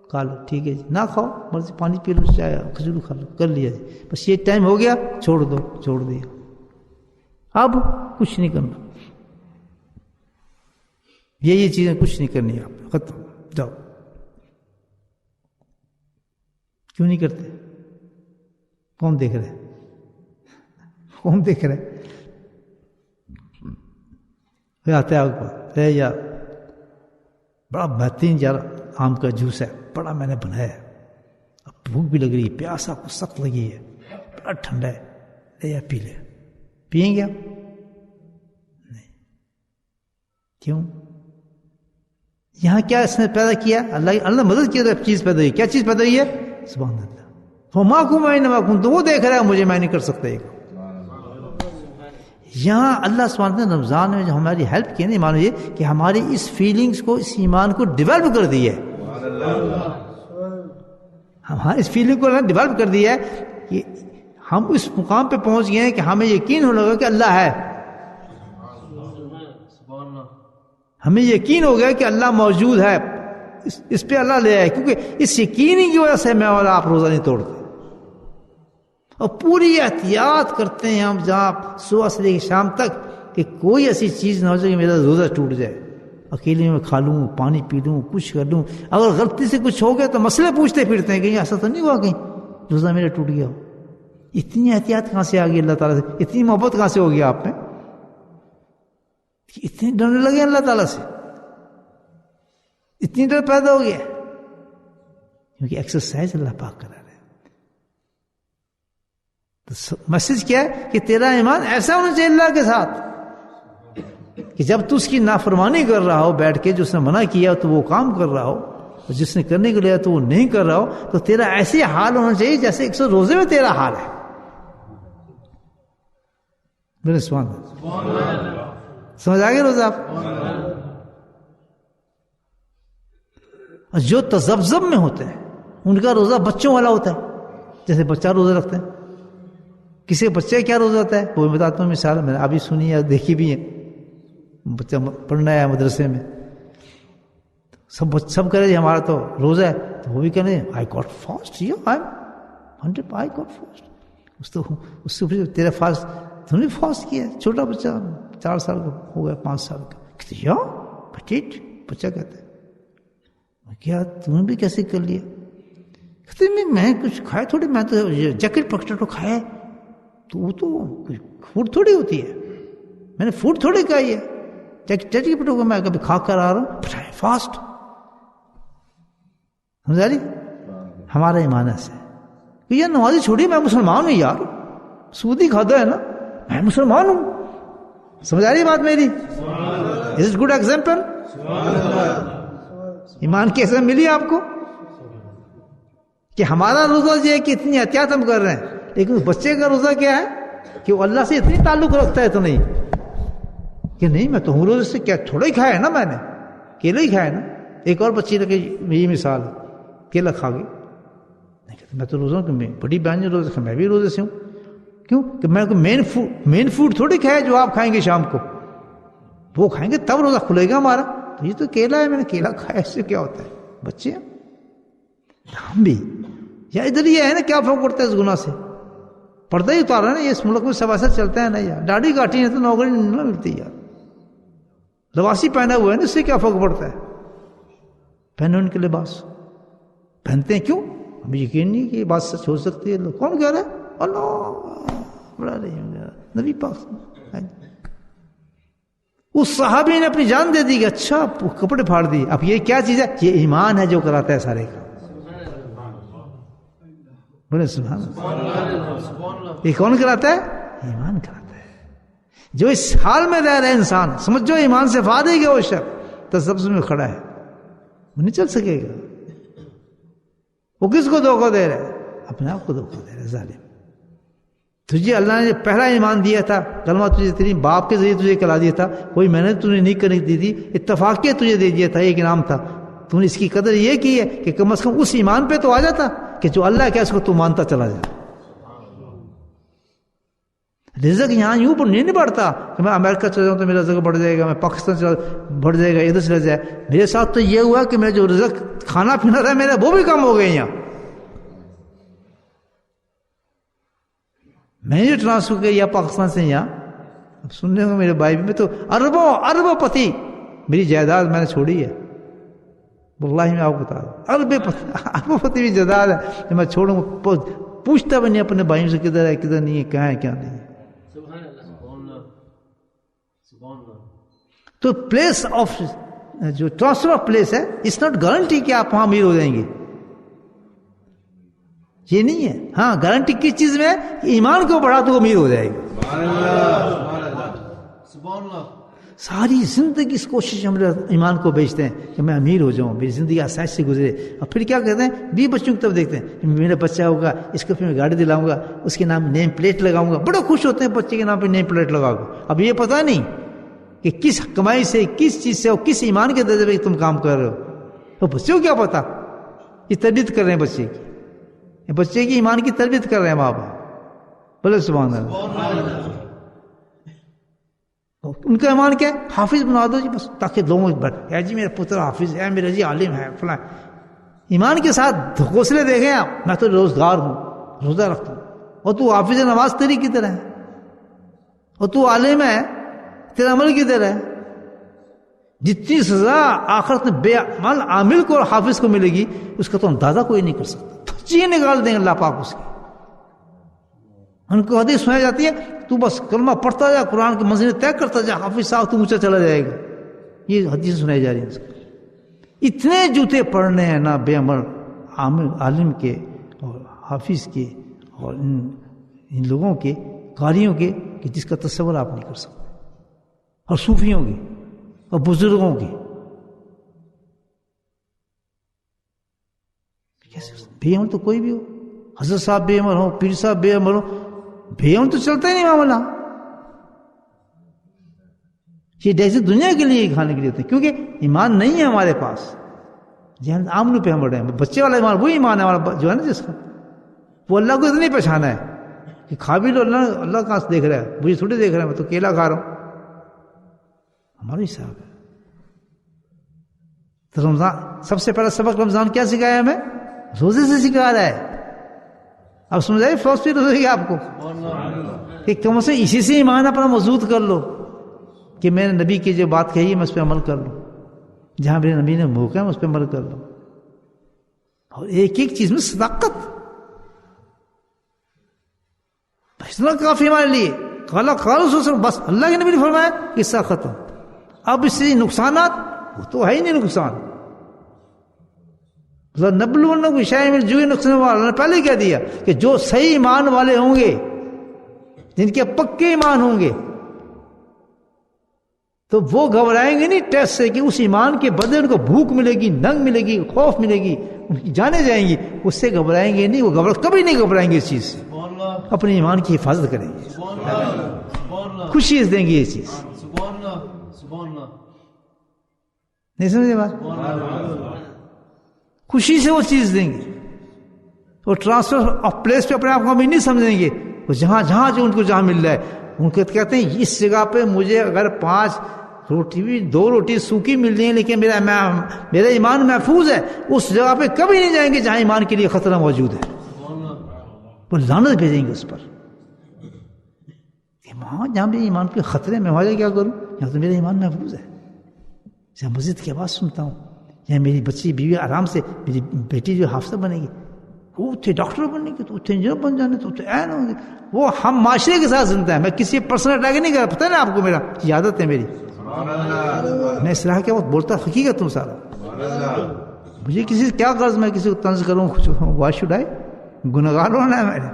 کھا لو، ٹھیک ہے جی. نہ کھاؤ، مرضی پانی پی لو، چائے کھجور کھا لو، کر لیا جی. بس یہ ٹائم ہو گیا، چھوڑ دو، چھوڑ دیا. اب کچھ نہیں کرنا، یہ چیزیں کچھ نہیں کرنی آپ نے، ختم، جاؤ. کیوں نہیں کرتے؟ کون دیکھ رہے؟ کون دیکھ رہے؟ آتے آپ کو یار بڑا بہترین یار آم کا جوس ہے، بڑا میں نے بنایا ہے، اب بھوک بھی لگ رہی ہے، پیاس آپ کو سخت لگی ہے، بڑا ٹھنڈا ہے، لے یا پی لے. پئیں گے آپ؟ نہیں. کیوں؟ یہاں کیا اس نے پیدا کیا؟ اللہ نے مدد کیا، تو چیز پیدا ہوئی. کیا چیز پیدا ہوئی ہے؟ سبحان اللہ. فما کو میں نہ تو وہ دیکھ رہا ہے مجھے، میں نہیں کر سکتا. ایک یہاں اللہ سبحانہ نے رمضان میں جو ہماری ہیلپ کی نا، ایمان یہ کہ ہماری اس فیلنگز کو، اس ایمان کو ڈیولپ کر دی ہے. ہمارے اس فیلنگ کو ڈیولپ کر دی ہے کہ ہم اس مقام پہ پہنچ گئے ہیں کہ ہمیں یقین ہونے لگا کہ اللہ ہے. ہمیں یقین ہو گیا کہ اللہ موجود ہے، اس پہ اللہ لے آئے. کیونکہ اس یقینی کی وجہ سے میں اور آپ روزہ نہیں توڑتے، اور پوری احتیاط کرتے ہیں ہم جہاں صبح سے لے کے شام تک کہ کوئی ایسی چیز نہ ہو جائے کہ میرا روزہ ٹوٹ جائے. اکیلے میں کھا لوں، پانی پی لوں، کچھ کر لوں. اگر غلطی سے کچھ ہو گیا تو مسئلے پوچھتے پھرتے ہیں کہ ایسا تو نہیں ہوا کہیں روزہ میرا ٹوٹ گیا ہو. اتنی احتیاط کہاں سے آ گئی اللہ تعالیٰ سے؟ اتنی محبت کہاں سے ہو گیا آپ میں؟ اتنے ڈرنے لگے اللہ تعالیٰ سے، اتنی ڈر پیدا ہو گیا کیونکہ ایکسرسائز اللہ پاک کرا رہے ہیں. تو میسج کیا ہے کہ تیرا ایمان ایسا ہونا چاہیے اللہ کے ساتھ کہ جب تو اس کی نافرمانی کر رہا ہو بیٹھ کے، جو اس نے منع کیا تو وہ کام کر رہا ہو، اور جس نے کرنے کو لیا تو وہ نہیں کر رہا ہو، تو تیرا ایسے حال ہونا چاہیے جیسے 100 روزے میں تیرا حال ہے. میرے سبحان اللہ، سمجھ آ گیا روزہ آپ؟ اور جو تذبذب میں ہوتے ہیں ان کا روزہ بچوں والا ہوتا ہے، جیسے بچہ روزہ رکھتے ہیں. کسی بچے کیا روزہ ہوتا ہے وہ بتاتا ہوں مثال، میں نے ابھی سنی ہے، دیکھی بھی ہے. بچہ پڑھنا ہے مدرسے میں، سب کہہ رہے جی ہمارا تو روزہ ہے، تو وہ بھی کہہ رہے I got fast. I got fast. اس سے تیرا فاسٹ تم نے فاسٹ کیا؟ چھوٹا بچہ 4 سال کا ہو گیا 5 سال کا، کہتے یا بچیٹ بچہ کہتا ہے کیا تم نے بھی کیسے کر لیا؟ کہتے میں کچھ کھایا تھوڑی، میں تو جیکٹ پکٹو کھایا، تو وہ تو فوڈ تھوڑی ہوتی ہے، میں نے فوڈ تھوڑی کھائی ہے، جیکٹ پکٹو کو میں کبھی کھا کر آ رہا ہوں فاسٹ. سمجھا رہی؟ ہمارا ایمان ایسا ہے کہ یار نمازی چھوڑی، میں مسلمان ہوں یار، سودی کھاتا ہے نا، میں مسلمان ہوں. سمجھ آ رہی بات میری؟ Is it good example? ایمان کی احساس ملی آپ کو کہ ہمارا روزہ یہ ہے کہ اتنی احتیاط ہم کر رہے ہیں، لیکن اس بچے کا روزہ کیا ہے کہ وہ اللہ سے اتنی تعلق رکھتا ہے تو نہیں کہ نہیں میں تو ہوں روزے سے، کیا تھوڑا ہی کھایا ہے نا، میں نے کیلا ہی کھایا ہے نا. ایک اور بچی نے کہ یہی مثال ہے، کیلا کھا گئی، میں تو روزہ ہوں، بڑی بہن جو روزے، میں بھی روزے سے ہوں. کیوں کہ میں کو مین فوڈ تھوڑی کھایا جو آپ کھائیں گے شام کو، وہ کھائیں گے تب روزہ کھلے گا ہمارا. تو یہ تو کیلا ہے، میں نے کیلا کھایا، اس سے کیا ہوتا ہے؟ بچے ہم بھی یا ادھر یہ ہے نا، کیا فرق پڑتا ہے اس گناہ سے؟ پردہ ہی اتارا ہے نا، یہ اس ملک میں سب ایسا چلتا ہے نا یار، داڑھی کاٹی ہے تو نوکری نہیں ملتی یار، لباسی پہنا ہوا ہے نا، اس سے کیا فرق پڑتا ہے؟ پہنے ان کے لباس پہنتے ہیں، کیوں؟ ہمیں یقین نہیں کہ یہ بات سچ ہو سکتی ہے. کون کہہ رہا ہے؟ اللہ بڑا نہیں، نبی پاک. اس صحابی نے اپنی جان دے دی کہ اچھا کپڑے پھاڑ دی. اب یہ کیا چیز ہے؟ یہ ایمان ہے جو کراتا ہے سارے کا. بولے سبحان اللہ. یہ کون کراتا ہے؟ ایمان کراتا ہے. جو اس حال میں رہ رہا ہے انسان، سمجھو ایمان سے فائدے گا وہ شخص تصوف میں کھڑا ہے، وہ نہیں چل سکے گا. وہ کس کو دھوکہ دے رہا ہے؟ اپنے آپ کو دھوکہ دے رہا ہے ظالم. تجھے اللہ نے پہلا ایمان دیا تھا، کلمہ تجھے تیری باپ کے ذریعے تجھے کلا دیا تھا، کوئی محنت تجھے نہیں کرنے دی تھی، اتفاقیہ تجھے دے دیا تھا، ایک انعام تھا. تو نے اس کی قدر یہ کی ہے کہ کم از کم اس ایمان پہ تو آ جاتا کہ جو اللہ کیا اس کو تو مانتا چلا جائے. رزق یہاں یوں پر نہیں بڑھتا کہ میں امریکہ چلا جاؤں تو میرا رزق بڑھ جائے گا، میں پاکستان چلا بڑھ جائے گا، ادھر چلا جائے. میرے ساتھ تو یہ ہوا کہ میں جو رزق کھانا پینا رہا میرا وہ بھی کم ہو گئے. یہاں میں جو ٹرانسفر کیا پاکستان سے یہاں، اب سننے کو میرے بھائی بھی، میں تو اربوں پتی میری جائیداد میں نے چھوڑی ہے. واللہ میں آپ کو بتا دوں، اربوں پتی بھی جائیداد ہے کہ میں چھوڑوں گا. پوچھتا بھی نہیں اپنے بھائیوں سے کدھر ہے کدھر نہیں ہے، کہاں ہے کیا نہیں ہے. تو پلیس آف جو ٹرانسفر آف پلیس ہے، اٹس ناٹ گارنٹی کہ آپ وہاں امیر ہو جائیں گے، یہ نہیں ہے. ہاں گارنٹی کس چیز میں ہے؟ ایمان کو بڑھا تو امیر ہو جائے گا. ساری زندگی اس کوشش ہم ایمان کو بیچتے ہیں کہ میں امیر ہو جاؤں، میری زندگی آسائش سے گزرے. اور پھر کیا کہتے ہیں؟ 20 بچوں کی طرف دیکھتے ہیں، میرا بچہ ہوگا اس کو پھر میں گاڑی دلاؤں گا، اس کے نام نیم پلیٹ لگاؤں گا. بڑے خوش ہوتے ہیں بچے کے نام پہ نیم پلیٹ لگاؤ گا. اب یہ پتہ نہیں کہ کس کمائی سے، کس چیز سے اور کس ایمان کے درجے پہ تم کام کر رہے ہو. تو بچے کو کیا پتا؟ یہ تربیت کر رہے ہیں بچے کی، بچے کی ایمان کی تربیت کر رہے ہیں ماں باپ. بولے سبحان اللہ. ان کا ایمان کیا ہے؟ حافظ بنا دو جی بس، تاکہ لوگوں اے جی میرا پتر حافظ ہے، میرا جی عالم ہے فلاں. ایمان کے ساتھ حوصلے دیکھیں آپ، میں تو روزگار ہوں، روزہ رکھتا ہوں، اور تو حافظ نماز تیری کدھر ہے؟ اور تو عالم ہے، تیرا عمل کدھر ہے؟ جتنی سزا آخرت میں بے عمل عامل کو اور حافظ کو ملے گی اس کا تو اندازہ کوئی نہیں کر سکتا. چیز نکال دیں اللہ پاک اس کی. ان کو حدیث سنائی جاتی ہے، تو بس کلمہ پڑھتا جا، قرآن کی منزلیں طے کرتا جا، حافظ صاحب تو اونچا چلا جائے گا. یہ حدیث سنائی جا رہی ہے. اتنے جوتے پڑھنے ہیں نا بے عمل عالم کے اور حافظ کے اور ان لوگوں کے قاریوں کے کہ جس کا تصور آپ نہیں کر سکتے. اور صوفیوں کے اور بزرگوں کے بے عمل تو کوئی بھی ہو، حضرت صاحب بے عمل ہو، پیر صاحب بے عمل ہو، بے عمل تو چلتا ہی نہیں معاملہ. یہ جیسے دنیا کے لیے کھانے کے لیے ہوتے ہیں، کیونکہ ایمان نہیں ہے ہمارے پاس. جہاں آمنو پہ ہم بڑھے ہیں، بچے والا ایمان وہی ایمان ہے ہمارا جو ہے نا، جس کا وہ اللہ کو اتنی پہچانا ہے کہ کھا بھی لو، اللہ کہاں سے دیکھ رہا ہے، مجھے تھوڑی دیکھ رہا ہے، میں تو کیلا کھا رہا ہوں. ہمارا حساب ہے. تو رمضان سب سے پہلا سبق رمضان کیا سکھایا ہمیں؟ روزے سے سکھا رہا ہے. اب سمجھ آئی فلسفی رہے گی آپ کو کہ کم سے اسی سے ایمان اپنا مضبوط کر لو کہ میں نے نبی کی جو بات کہی ہے میں اس پہ عمل کر لوں، جہاں میرے نبی نے موقع ہے میں اس پہ عمل کر لوں. اور ایک ایک چیز میں صداقت، اتنا کافی ہمارے لیے. کالا بس اللہ کے نبی نے فرمایا قصہ ختم. اب اس سے نقصانات وہ تو ہے ہی نہیں نقصان. نبلونکم بشیء من الجوع والخوف، اللہ نے پہلے کہہ دیا کہ جو صحیح ایمان والے ہوں گے، جن کے پکے ایمان ہوں گے، تو وہ گھبرائیں گے نہیں ٹیسٹ سے کہ اس ایمان کے بدلے ان کو بھوک ملے گی، ننگ ملے گی، خوف ملے گی، ان کی جانیں جائیں گی. اس سے گھبرائیں گے نہیں، وہ کبھی نہیں گھبرائیں گے اس چیز سے. اپنے ایمان کی حفاظت کریں گے، خوشی دیں گے یہ چیز. نہیں سمجھے بات؟ خوشی سے وہ چیز دیں گے. وہ ٹرانسفر آف پلیس پہ اپنے آپ کو بھی نہیں سمجھیں گے. وہ جہاں جو ان کو جہاں مل رہا ہے ان کو کہتے ہیں اس جگہ پہ مجھے اگر 5 روٹی بھی 2 روٹی سوکھی مل رہی ہیں لیکن میرا ایمان محفوظ ہے، اس جگہ پہ کبھی نہیں جائیں گے جہاں ایمان کے لیے خطرہ موجود ہے. وہ لعنت بھیجیں گے اس پر. وہاں جہاں بھی ایمان کے خطرے میں وہاں کیا کروں؟ یہاں تو میرا ایمان محفوظ ہے. جب مسجد کی آواز سنتا ہوں، یا میری بچی بیوی آرام سے، میری بیٹی جو حافظہ بنے گی، وہ اتنے ڈاکٹر بننے کی، تو اتنے انجینئر بن جانے، تو این ہوں گے. وہ ہم معاشرے کے ساتھ زندہ ہے. میں کسی پرسنل اٹیک نہیں کر، پتہ نا آپ کو میرا عادت ہے میری. میں اصلاح کیا وقت بولتا حقیقت تم سارا. مجھے کسی سے کیا غرض میں کسی کو طنز کروں؟ Why should I? گنہگار ہونا ہے میں نے.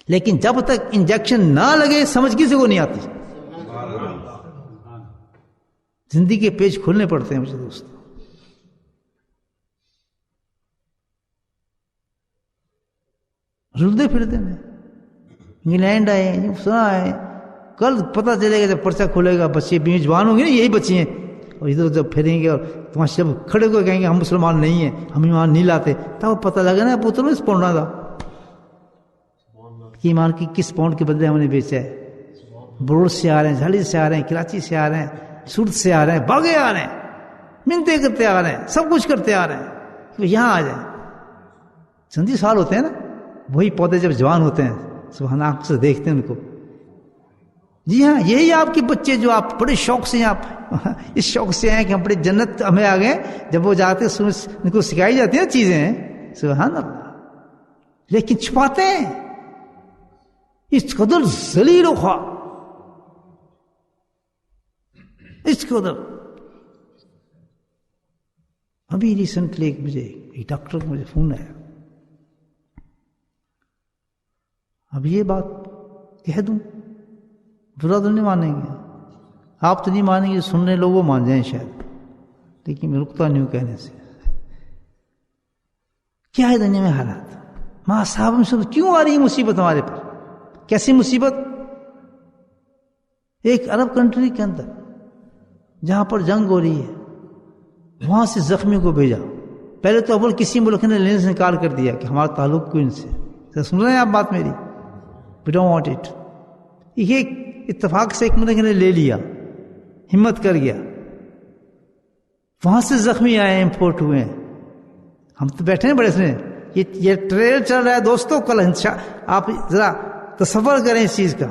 لیکن جب تک انجیکشن نہ لگے سمجھ کسی کو نہیں آتی. زندگی کے پیج کھولنے پڑتے ہیں مجھے دوست. رلتے پھرتے میں انگلینڈ آئے، سنا ہے، کل پتہ چلے گا جب پرچہ کھولے گا، بچے بھی جوان ہوں گے نا، یہی بچے ہیں، اور ادھر ادھر پھریں گے، اور تمہارے جب کھڑے ہوئے کہیں گے ہم مسلمان نہیں ہیں، ہم ایمان نہیں لاتے، تب پتہ لگا نا پوتر اس پونڈا تھا کہ ایمان کی کس پاؤنڈ کے بدلے ہم نے بیچا ہے. بروڑ سے آ رہے ہیں، جھالی سے آ رہے ہیں، کراچی سے آ رہے ہیں، سورت سے آ رہے ہیں، بھاگے آ رہے ہیں، منتیں کرتے آ رہے ہیں، سب کچھ کرتے آ رہے ہیں کہ یہاں آ جائیں. 37 سال ہوتے ہیں نا، وہی پودے جب جوان ہوتے ہیں، سبحان آنکھ سے دیکھتے ہیں ان کو. جی ہاں، یہی آپ کے بچے جو آپ بڑے شوق سے، آپ اس شوق سے ہیں کہ ہم بڑے جنت ہمیں آ گئے. جب وہ جاتے ان کو سکھائی جاتی ہیں چیزیں، سبحان اللہ، لیکن چھپاتے ہیں. اس قدر ذلیل و خواہ، اس قدر. ابھی ریسنٹلی ایک ڈاکٹر کو مجھے فون آیا، اب یہ بات کہہ دوں، برا تو نہیں مانیں گے آپ، تو نہیں مانیں گے، سننے لوگ وہ مان جائیں شاید، لیکن میں رکتا نہیں ہوں کہنے سے. کیا ہے دنیا میں حالات؟ ماں صاحب سے کیوں آ رہی ہے مصیبت ہمارے پر؟ کیسی مصیبت؟ ایک عرب کنٹری کے اندر جہاں پر جنگ ہو رہی ہے، وہاں سے زخمی کو بھیجا. پہلے تو اول کسی ملک نے لینے سے انکار کر دیا کہ ہمارا تعلق کیوں ان سے. سن رہے ہیں آپ بات میری؟ We don't want it. یہ اتفاق سے ایک ملک نے لے لیا، ہمت کر گیا. وہاں سے زخمی آئے، امپورٹ ہوئے ہیں. ہم تو بیٹھے ہیں بڑے سے، یہ ٹریل چل رہا ہے دوستوں. کل آپ ذرا تصور کریں اس چیز کا.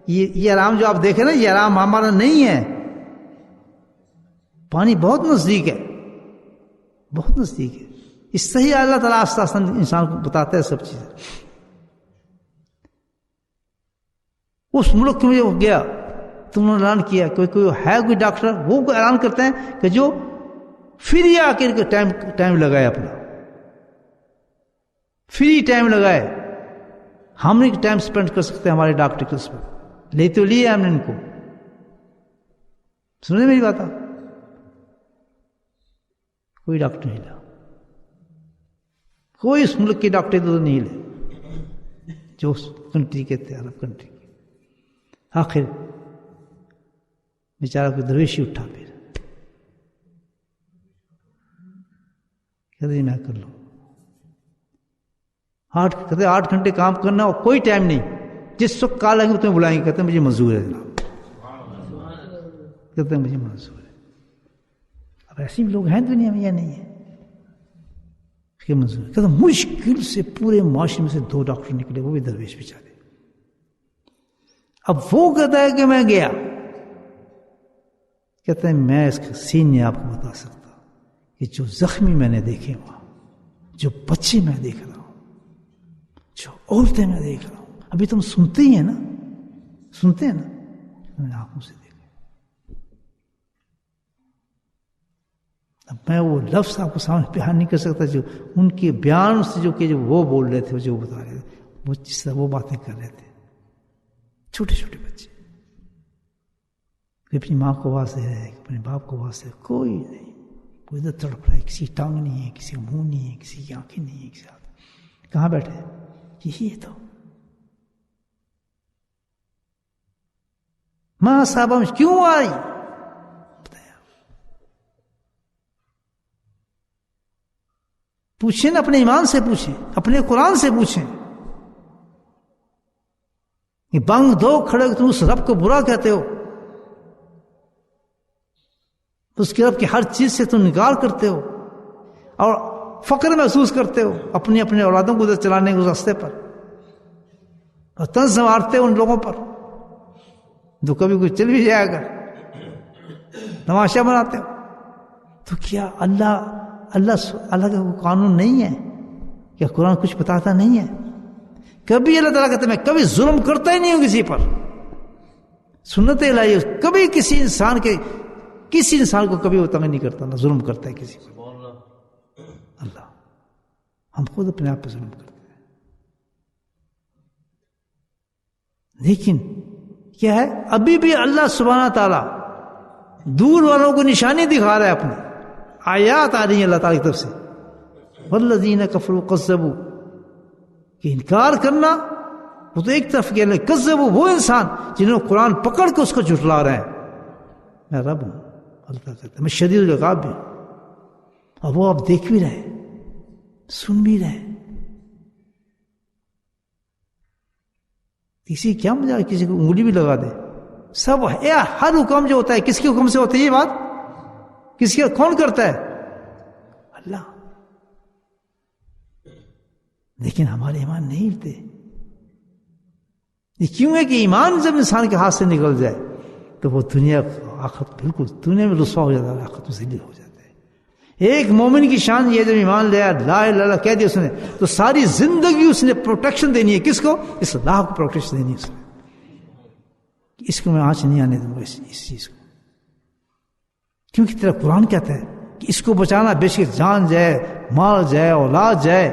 یہ آرام جو آپ دیکھیں نا، یہ آرام ہمارا نہیں ہے. پانی بہت نزدیک ہے، بہت نزدیک ہے. اس سے ہی اللہ تعالیٰ آستہ آستہ انسان کو بتاتا ہے سب چیزیں. اس ملک میں جو گیا، تم نے اعلان کیا کہ کوئی ہے کوئی ڈاکٹر، وہ اعلان کرتے ہیں کہ جو فری آ کے ٹائم لگائے، اپنا فری ٹائم لگائے. ہم نہیں ٹائم سپینڈ کر سکتے ہمارے ڈاکٹر کے اس پر، لے تو لیے ہم نے ان کو. سنیں میری بات؟ کوئی ڈاکٹر نہیں لا، کوئی اس ملک کے ڈاکٹر تو نہیں لے جو اس کنٹری کے تھے، عرب کنٹری. آخر بیچارہ کوئی درویشی اٹھا، پھر کہتے میں کر لوں. 8 گھنٹے کام کرنا اور کوئی ٹائم نہیں. جس وقت کال آئیں گے تمہیں بلائیں گے، کہتے ہیں مجھے منظور ہے جناب، کہتے ہیں مجھے منظور ہے. اب ایسے بھی لوگ ہیں دنیا میں یا نہیں ہے؟ کہ منظور کہتا مشکل سے پورے معاشرے میں سے 2 ڈاکٹر نکلے، وہ بھی درویش بیچارے. اب وہ کہتا ہے کہ میں گیا، کہتا ہے میں اس کا سین نہیں آپ کو بتا سکتا کہ جو زخمی میں نے دیکھے وہاں، جو بچے میں دیکھ رہا ہوں، جو عورتیں میں دیکھ رہا ہوں، ابھی تم سنتے ہی ہیں نا، سنتے ہیں نا، میں نے آنکھوں سے دیکھا. اب میں وہ لفظ آپ کو سامنے بیان نہیں کر سکتا جو ان کے بیان سے جو کہ جو وہ بول رہے تھے، جو بتا رہے تھے، وہ جس طرح وہ باتیں کر رہے تھے. چھوٹے چھوٹے بچے اپنی ماں کو آواز دے رہے ہیں، اپنے باپ کو آواز دے رہے، کوئی نہیں، کوئی ادھر تڑپ رہا ہے، کسی ٹانگ نہیں ہے، کسی منہ نہیں ہے، کسی کی آنکھیں نہیں ہے، کسی ہاتھ. کہاں بیٹھے؟ یہی ہے. تو ماں صاحبہ کیوں آئی؟ پوچھیں نا، اپنے ایمان سے پوچھیں، اپنے قرآن سے پوچھیں. یہ بانگ دو کھڑے تم اس رب کو برا کہتے ہو، اس کے رب کی ہر چیز سے تم انکار کرتے ہو اور فقر محسوس کرتے ہو اپنی اولادوں کو ادھر چلانے کے راستے پر، اور طنز مارتے ہو ان لوگوں پر جو کبھی کوئی چل بھی جائے گا، تماشا بناتے ہو. تو کیا اللہ کا کوئی قانون نہیں ہے؟ کیا قرآن کچھ بتاتا نہیں ہے؟ کبھی اللہ تعالیٰ کہتے ہیں میں کبھی ظلم کرتا ہی نہیں ہوں کسی پر. سنت الہی کبھی کسی انسان کو کبھی وہ تنگ نہیں کرتا، نہ ظلم کرتا ہے کسی پر. اللہ، ہم خود اپنے آپ پہ ظلم کرتے ہیں. لیکن کیا ہے، ابھی بھی اللہ سبحانہ تعالیٰ دور والوں کو نشانی دکھا رہا ہے، اپنی آیات آ رہی ہیں اللہ تعالیٰ کی طرف سے. والذین کفروا کذبوا، کہ انکار کرنا وہ تو ایک طرف کیا، کذبوا وہ انسان جنہوں نے قرآن پکڑ کے اس کو جھٹلا رہے ہیں. میں رب ہوں، اللہ کہتا ہے میں شدید العقاب بھی ہوں. اور وہ آپ دیکھ بھی رہے، سن بھی رہے. کسی کیا مجھے کسی کو انگلی بھی لگا دے، سب ہر حکم جو ہوتا ہے کس کے حکم سے ہوتا ہے؟ یہ بات کس کے، کون کرتا ہے؟ اللہ. لیکن ہمارے ایمان نہیں ہلتے. یہ کیوں ہے کہ ایمان جب انسان کے ہاتھ سے نکل جائے تو وہ دنیا آخرت بالکل دنیا میں رسوا ہو جاتا ہے، آخرت میں ذلیل ہو جاتا ہے. ایک مومن کی شان یہ جب ایمان لے آیا، لا الہ الا اللہ کہہ دیا اس نے، تو ساری زندگی اس نے پروٹیکشن دینی ہے. کس کو؟ اس اللہ کو پروٹیکشن دینی ہے اس نے. اس کو میں آنچ نہیں آنے دوں گا اس چیز کو، کیونکہ تیرا قرآن کہتا ہے کہ اس کو بچانا بے شک جان جائے، مال جائے، اولاد جائے.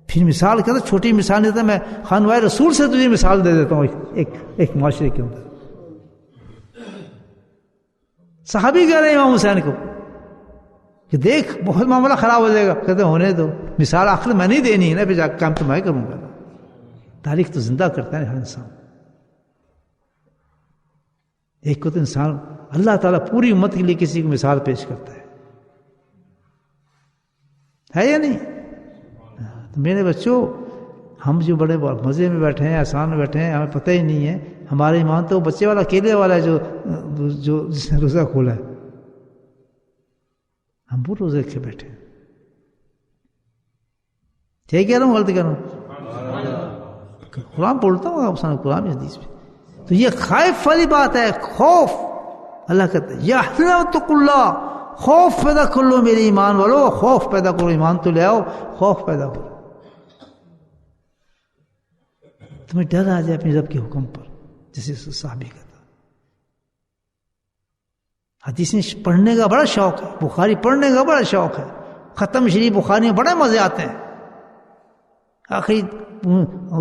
پھر مثال کہتا ہے، چھوٹی مثال دیتا ہے، میں خانوائے رسول سے تجھے مثال دے دیتا ہوں ایک معاشرے کے اندر. صحابی کہہ رہے ہیں امام حسین کو کہ دیکھ بہت معاملہ خراب ہو جائے گا، کہتے ہیں ہونے دو، مثال آخر میں نہیں دینی ہے نا، پھر جا کے کام تو میں کروں گا. تاریخ تو زندہ کرتا ہے ہر انسان. ایک کو تو انسان اللہ تعالیٰ پوری امت کے لیے کسی کو مثال پیش کرتا ہے یا نہیں؟ تو میرے بچوں، ہم جو بڑے مزے میں بیٹھے ہیں، آسان میں بیٹھے ہیں، ہمیں پتہ ہی نہیں ہے ہمارے ایمان تو بچے والا کیلے والا ہے جو جس نے روزہ کھولا ہے. ہم وہ روزے رکھے بیٹھے ہیں. ٹھیک کہہ رہا ہوں غلط کہہ رہا ہوں؟ قرآن بولتا ہوں آپ قرآن حدیث میں. تو یہ خائف والی بات ہے، خوف. اللہ کہتا ہے یحذرکم اللہ، خوف پیدا کر لو میرے ایمان والو، خوف پیدا کرو. ایمان تو لے آؤ، خوف پیدا کرو. تمہیں ڈر آ جائے اپنے رب کے حکم پر، جیسے صحابی کہتا. حدیثیں پڑھنے کا بڑا شوق ہے، بخاری پڑھنے کا بڑا شوق ہے، ختم شریف بخاری میں بڑے مزے آتے ہیں. آخری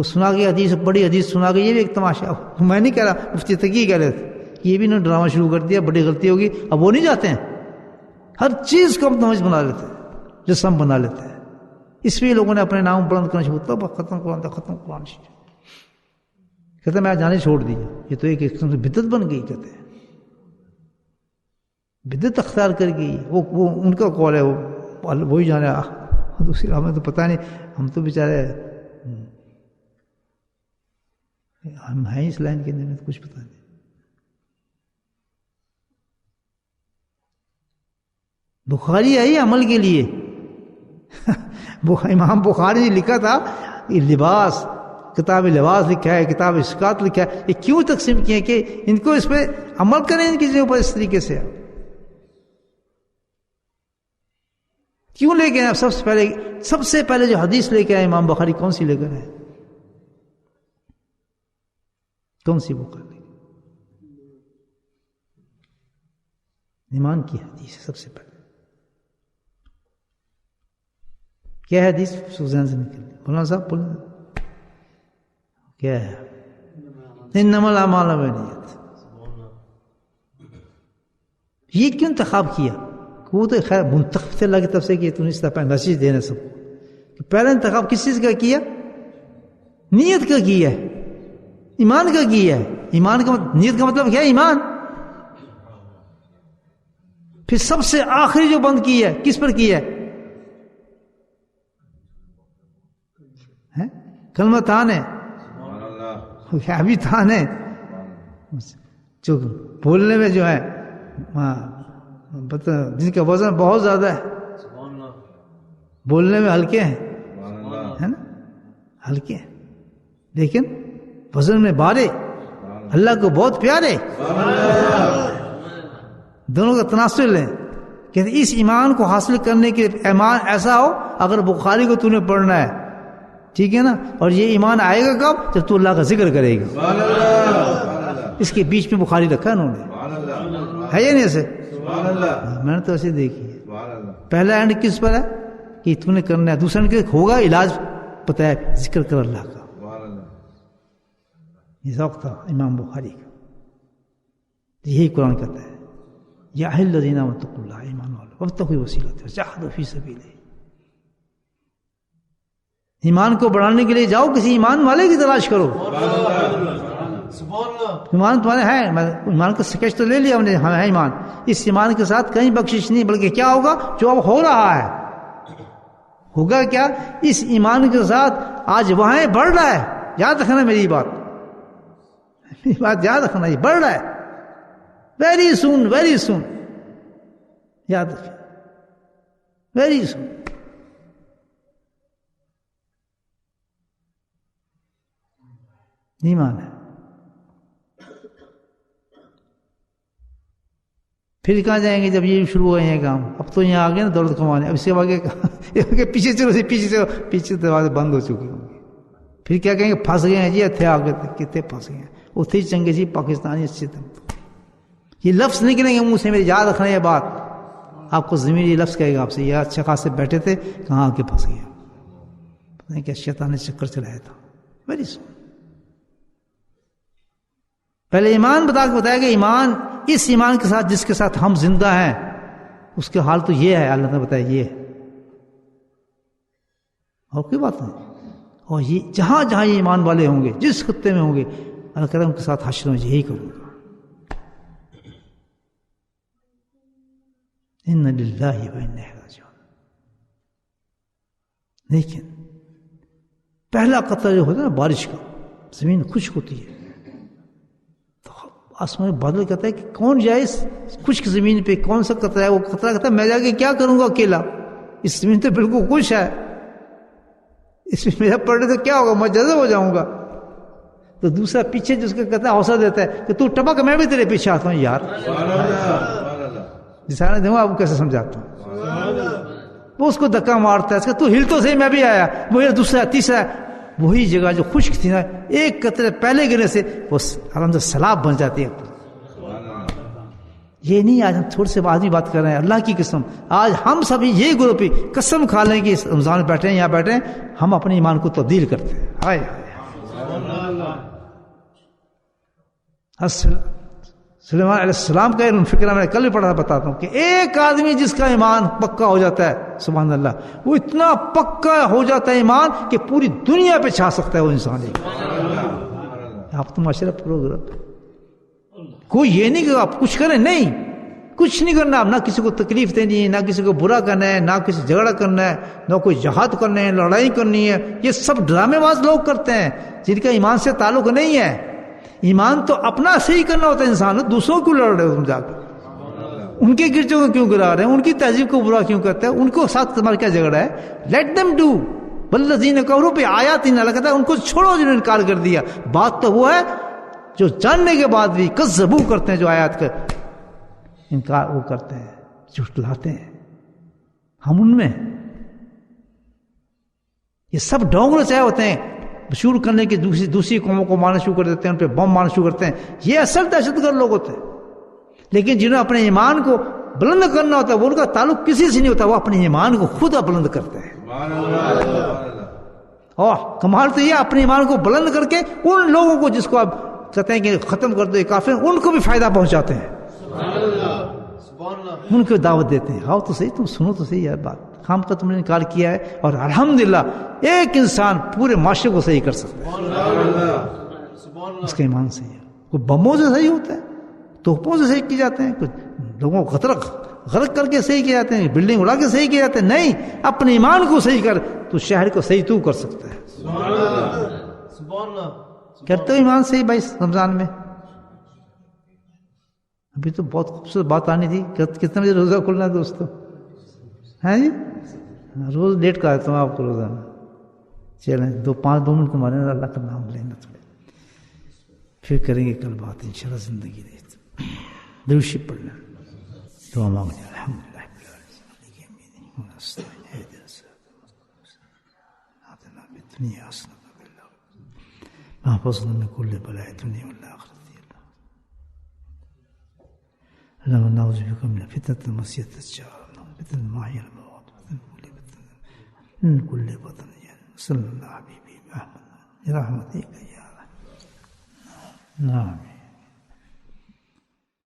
سنا گئی حدیث، بڑی حدیث سنا گئی، یہ بھی ایک تماشا. میں نہیں کہہ رہا، مفتی تقی کہہ رہے تھے یہ بھی انہوں نے ڈرامہ شروع کر دیا، بڑی غلطی ہوگی. اب وہ نہیں جاتے ہیں، ہر چیز کو تمج بنا لیتے ہیں، جسم بنا لیتے ہیں. اس لیے لوگوں نے اپنے نام بلند کرنا شروع کیا، ختم قرآن تھا، ختم قرآن شریف. کہتے میں جانے چھوڑ دیا، یہ تو ایک قسم سے بدعت بن گئی. کہتے ہیں بدعت اختیار کر گئی، وہ ان کا قول ہے، وہی جانے. دوسری ہمیں تو پتہ نہیں، ہم تو بیچارے ہم ہیں اس لائن کے اندر میں تو کچھ پتہ نہیں. بخاری آئی عمل کے لیے، امام بخاری نے لکھا تھا یہ لباس، کتاب لباس لکھا ہے، کتاب اشکات لکھا ہے، یہ کیوں تقسیم کیے کہ ان کو اس پہ عمل کریں، ان کی چیزوں پر اس طریقے سے کیوں لے کے آئے؟ سب سے پہلے جو حدیث لے کے آئے امام بخاری کون سی لے کر آئے؟ کون سی بخاری؟ ایمان کی حدیث سب سے پہلے کیا ہے حدیث؟ ذہن سے نکل مولانا صاحب بولیں کیا ہے؟ انما الاعمال بالنیات. یہ کیوں انتخاب کیا؟ وہ تو خیر منتخب تھے اللہ کی طرف سے کہ تم اس طرح نصیحت دینا سب کو. پہلا انتخاب کس چیز کا کیا؟ نیت کا کیا ہے، ایمان کا کیا ہے. ایمان کا نیت کا مطلب کیا ہے؟ ایمان. پھر سب سے آخری جو بند کی ہے کس پر کی ہے؟ کلمہ تان ہے، ابھی تان ہے، جو بولنے میں جو ہے جن کا وزن بہت زیادہ ہے، بولنے میں ہلکے ہیں، ہے نا، ہلکے ہیں لیکن وزن میں بھاری، اللہ کو بہت پیارے. دونوں کا تناسب لیں کہ اس ایمان کو حاصل کرنے کے ایمان ایسا ہو. اگر بخاری کو تو نے پڑھنا ہے ٹھیک ہے نا، اور یہ ایمان آئے گا کب؟ جب تو اللہ کا ذکر کرے گا. اس کے بیچ میں بخاری رکھا انہوں نے، ہے یا نہیں ایسے؟ میں نے تو ایسے دیکھی ہے. پہلا اینڈ کس پر ہے کہ تو نے کرنا ہے، دوسرا اینڈ ہوگا علاج پتہ ہے ذکر کر اللہ کا. یہ ذوق تھا امام بخاری کا. یہی قرآن کہتا ہے یا اہل الذین اتقوا اللہ، ایمان والو وابتغوا الوسیلۃ وجاہدوا فی سبیلہ. ایمان کو بڑھانے کے لیے جاؤ، کسی ایمان والے کی تلاش کرو. ایمان تمہارے ہے، ایمان کا سکیچ تو لے لیا ہم نے، ہے ایمان. اس ایمان کے ساتھ کہیں بخشش نہیں، بلکہ کیا ہوگا جو اب ہو رہا ہے. ہوگا کیا؟ اس ایمان کے ساتھ آج وہاں بڑھ رہا ہے. یاد رکھنا میری بات، میری بات یاد رکھنا، یہ بڑھ رہا ہے. ویری سون، ویری سون، یاد رکھیں، ویری سون. ایمان ہے. پھر کہاں جائیں گے جب یہ شروع ہوئے ہیں کام؟ اب تو یہاں آ گئے نا دولت کمانے. اب اس کے آگے پیچھے چلو، پیچھے چلو، پیچھے دروازے بند ہو چکے ہوں گے. پھر کیا کہیں گے؟ پھنس گئے ہیں جی، اتنے آگے کتنے پھنس گئے ہیں. اتنے چنگے جی پاکستانی اچھے تھے. یہ لفظ نکلیں گے منہ سے میرے، یاد رکھنا یہ بات. آپ کو ضمیر یہ لفظ کہے گا آپ سے، یہ اچھے خاصے بیٹھے تھے کہاں آ کے پھنس گئے، پتہ نہیں کیا شیطان نے چکر چلایا تھا. Very so. پہلے ایمان بتایا کہ ایمان، اس ایمان کے ساتھ جس کے ساتھ ہم زندہ ہیں اس کے حال تو یہ ہے. اللہ نے بتایا یہ ہے، اور کوئی بات نہیں. اور یہ جہاں جہاں یہ ایمان والے ہوں گے، جس خطے میں ہوں گے، اللہ کرم کے ساتھ حشر میں یہی کروں گا. ان للہ و انا الیہ راجعون. لیکن پہلا قطرہ جو ہوتا ہے نا بارش کا، زمین خشک ہوتی ہے تو آسمان بادل کہتا ہے کہ کون جائے اس خشک زمین پہ، کون سا قطرہ ہے؟ وہ قطرہ کہتا ہے میں جا کے کیا کروں گا اکیلا، اس زمین تو بالکل خوش ہے، اس میں میرا پڑنے سے کیا ہوگا، میں جذب ہو جاؤں گا. تو دوسرا پیچھے جس کا کہتا ہے حوصلہ دیتا ہے کہ تو ٹپک، میں بھی تیرے پیچھے آتا ہوں یار. جسانا دوں آپ کو کیسے سمجھاتا ہوں. وہ اس کو دھکا مارتا ہے، اس کا تو ہل تو صحیح، میں بھی آیا. وہ دوسرا تیسرا، وہی جگہ جو خشک تھی نا، ایک قطرے پہلے گرنے سے وہ الحمد سیلاب بن جاتی ہے. یہ نہیں آج ہم تھوڑے سے آدمی بات کر رہے ہیں، اللہ کی قسم آج ہم سبھی یہ گروپ ہی قسم کھا لیں کہ اس رمضان میں بیٹھے ہیں، یہاں بیٹھے ہیں، ہم اپنے ایمان کو تبدیل کرتے ہیں. ہائے سلیمان علیہ السلام کا علم فکر میں نے کل بھی پڑھا، بتاتا ہوں کہ ایک آدمی جس کا ایمان پکا ہو جاتا ہے، سبحان اللہ، وہ اتنا پکا ہو جاتا ہے ایمان کہ پوری دنیا پہ چھا سکتا ہے وہ انسان. آپ تو معاشرہ پروگرام، کوئی یہ نہیں کہ آپ کچھ کریں، نہیں، کچھ نہیں کرنا. آپ نہ کسی کو تکلیف دینی ہے، نہ کسی کو برا کرنا ہے، نہ کسی جھگڑا کرنا ہے، نہ کوئی جہاد کرنا ہے، لڑائی کرنی ہے. یہ سب ڈرامے باز لوگ کرتے ہیں جن کا ایمان سے تعلق نہیں ہے. ایمان تو اپنا صحیح کرنا ہوتا ہے انسان، دوسروں کو لڑ رہے ہو تم جا کے. ان کے گرجوں کو کیوں گرا رہے ہیں؟ ان کی تہذیب کو برا کیوں کرتے ہیں؟ ان کو ساتھ تمہارا کیا جھگڑا ہے؟ لیٹ دیم ڈو والذین کفروا بآیاتنا، اللہ کہتا ہے ان کو چھوڑو جنہوں نے انکار کر دیا۔ بات تو وہ ہے جو جاننے کے بعد بھی کذبوا کرتے ہیں، جو آیات کا انکار وہ کرتے ہیں، جھٹلاتے ہیں۔ ہم ان میں یہ سب ڈونگرے چاہے ہوتے ہیں شروع کرنے کی، دوسری قوموں کو مارنا شروع کر دیتے ہیں، ان پہ بم مارنا شروع کرتے ہیں، یہ اصل دہشت گرد لوگ ہوتے ہیں۔ لیکن جنہوں اپنے ایمان کو بلند کرنا ہوتا ہے وہ ان کا تعلق کسی سے نہیں ہوتا، وہ اپنے ایمان کو خود بلند کرتے ہیں۔ اور کمال تو یہ اپنے ایمان کو بلند کر کے ان لوگوں کو جس کو آپ کہتے ہیں کہ ختم کر دو یہ کافر، ان کو بھی فائدہ پہنچاتے ہیں، ان کو دعوت دیتے ہیں، آؤ تو صحیح، تم سنو تو صحیح ہے بات، خام کا تم نے انکار کیا ہے، اور الحمدللہ ایک انسان پورے معاشرے کو صحیح کر سکتا ہے، اس کا ایمان صحیح ہے۔ کوئی بموں سے صحیح ہوتا ہے، توپوں سے صحیح کیے جاتے ہیں، کچھ لوگوں کو غرق کر کے صحیح کیے جاتے ہیں، بلڈنگ اڑا کے صحیح کیے جاتے ہیں، نہیں، اپنے ایمان کو صحیح کر تو شہر کو صحیح تو کر سکتا ہے۔ کرتے ہو ایمان صحیح بھائی رمضان میں؟ ابھی تو بہت خوبصورت بات آنی تھی، کتنے بجے روزہ کھلنا ہے دوستو؟ ہیں جی روز لیٹ کر آتا ہوں آپ کو روزہ میں، چلیں 2 منٹ تمہارے اللہ کا نام لینا، پھر کریں گے کل بات انشاءاللہ زندگی رہے۔ درود پڑھ لیں، دعا مانگیں۔ الحمدللہ الدنيا حسنة واحفظنا من كل بلاء الدنيا والآخرة اللهم نعوذ بك من فتنة المسيح الدجال، فتنة المحيا والموت، من كل بطن، صلى الله حبيبي محمد برحمتك يا رب. آمين.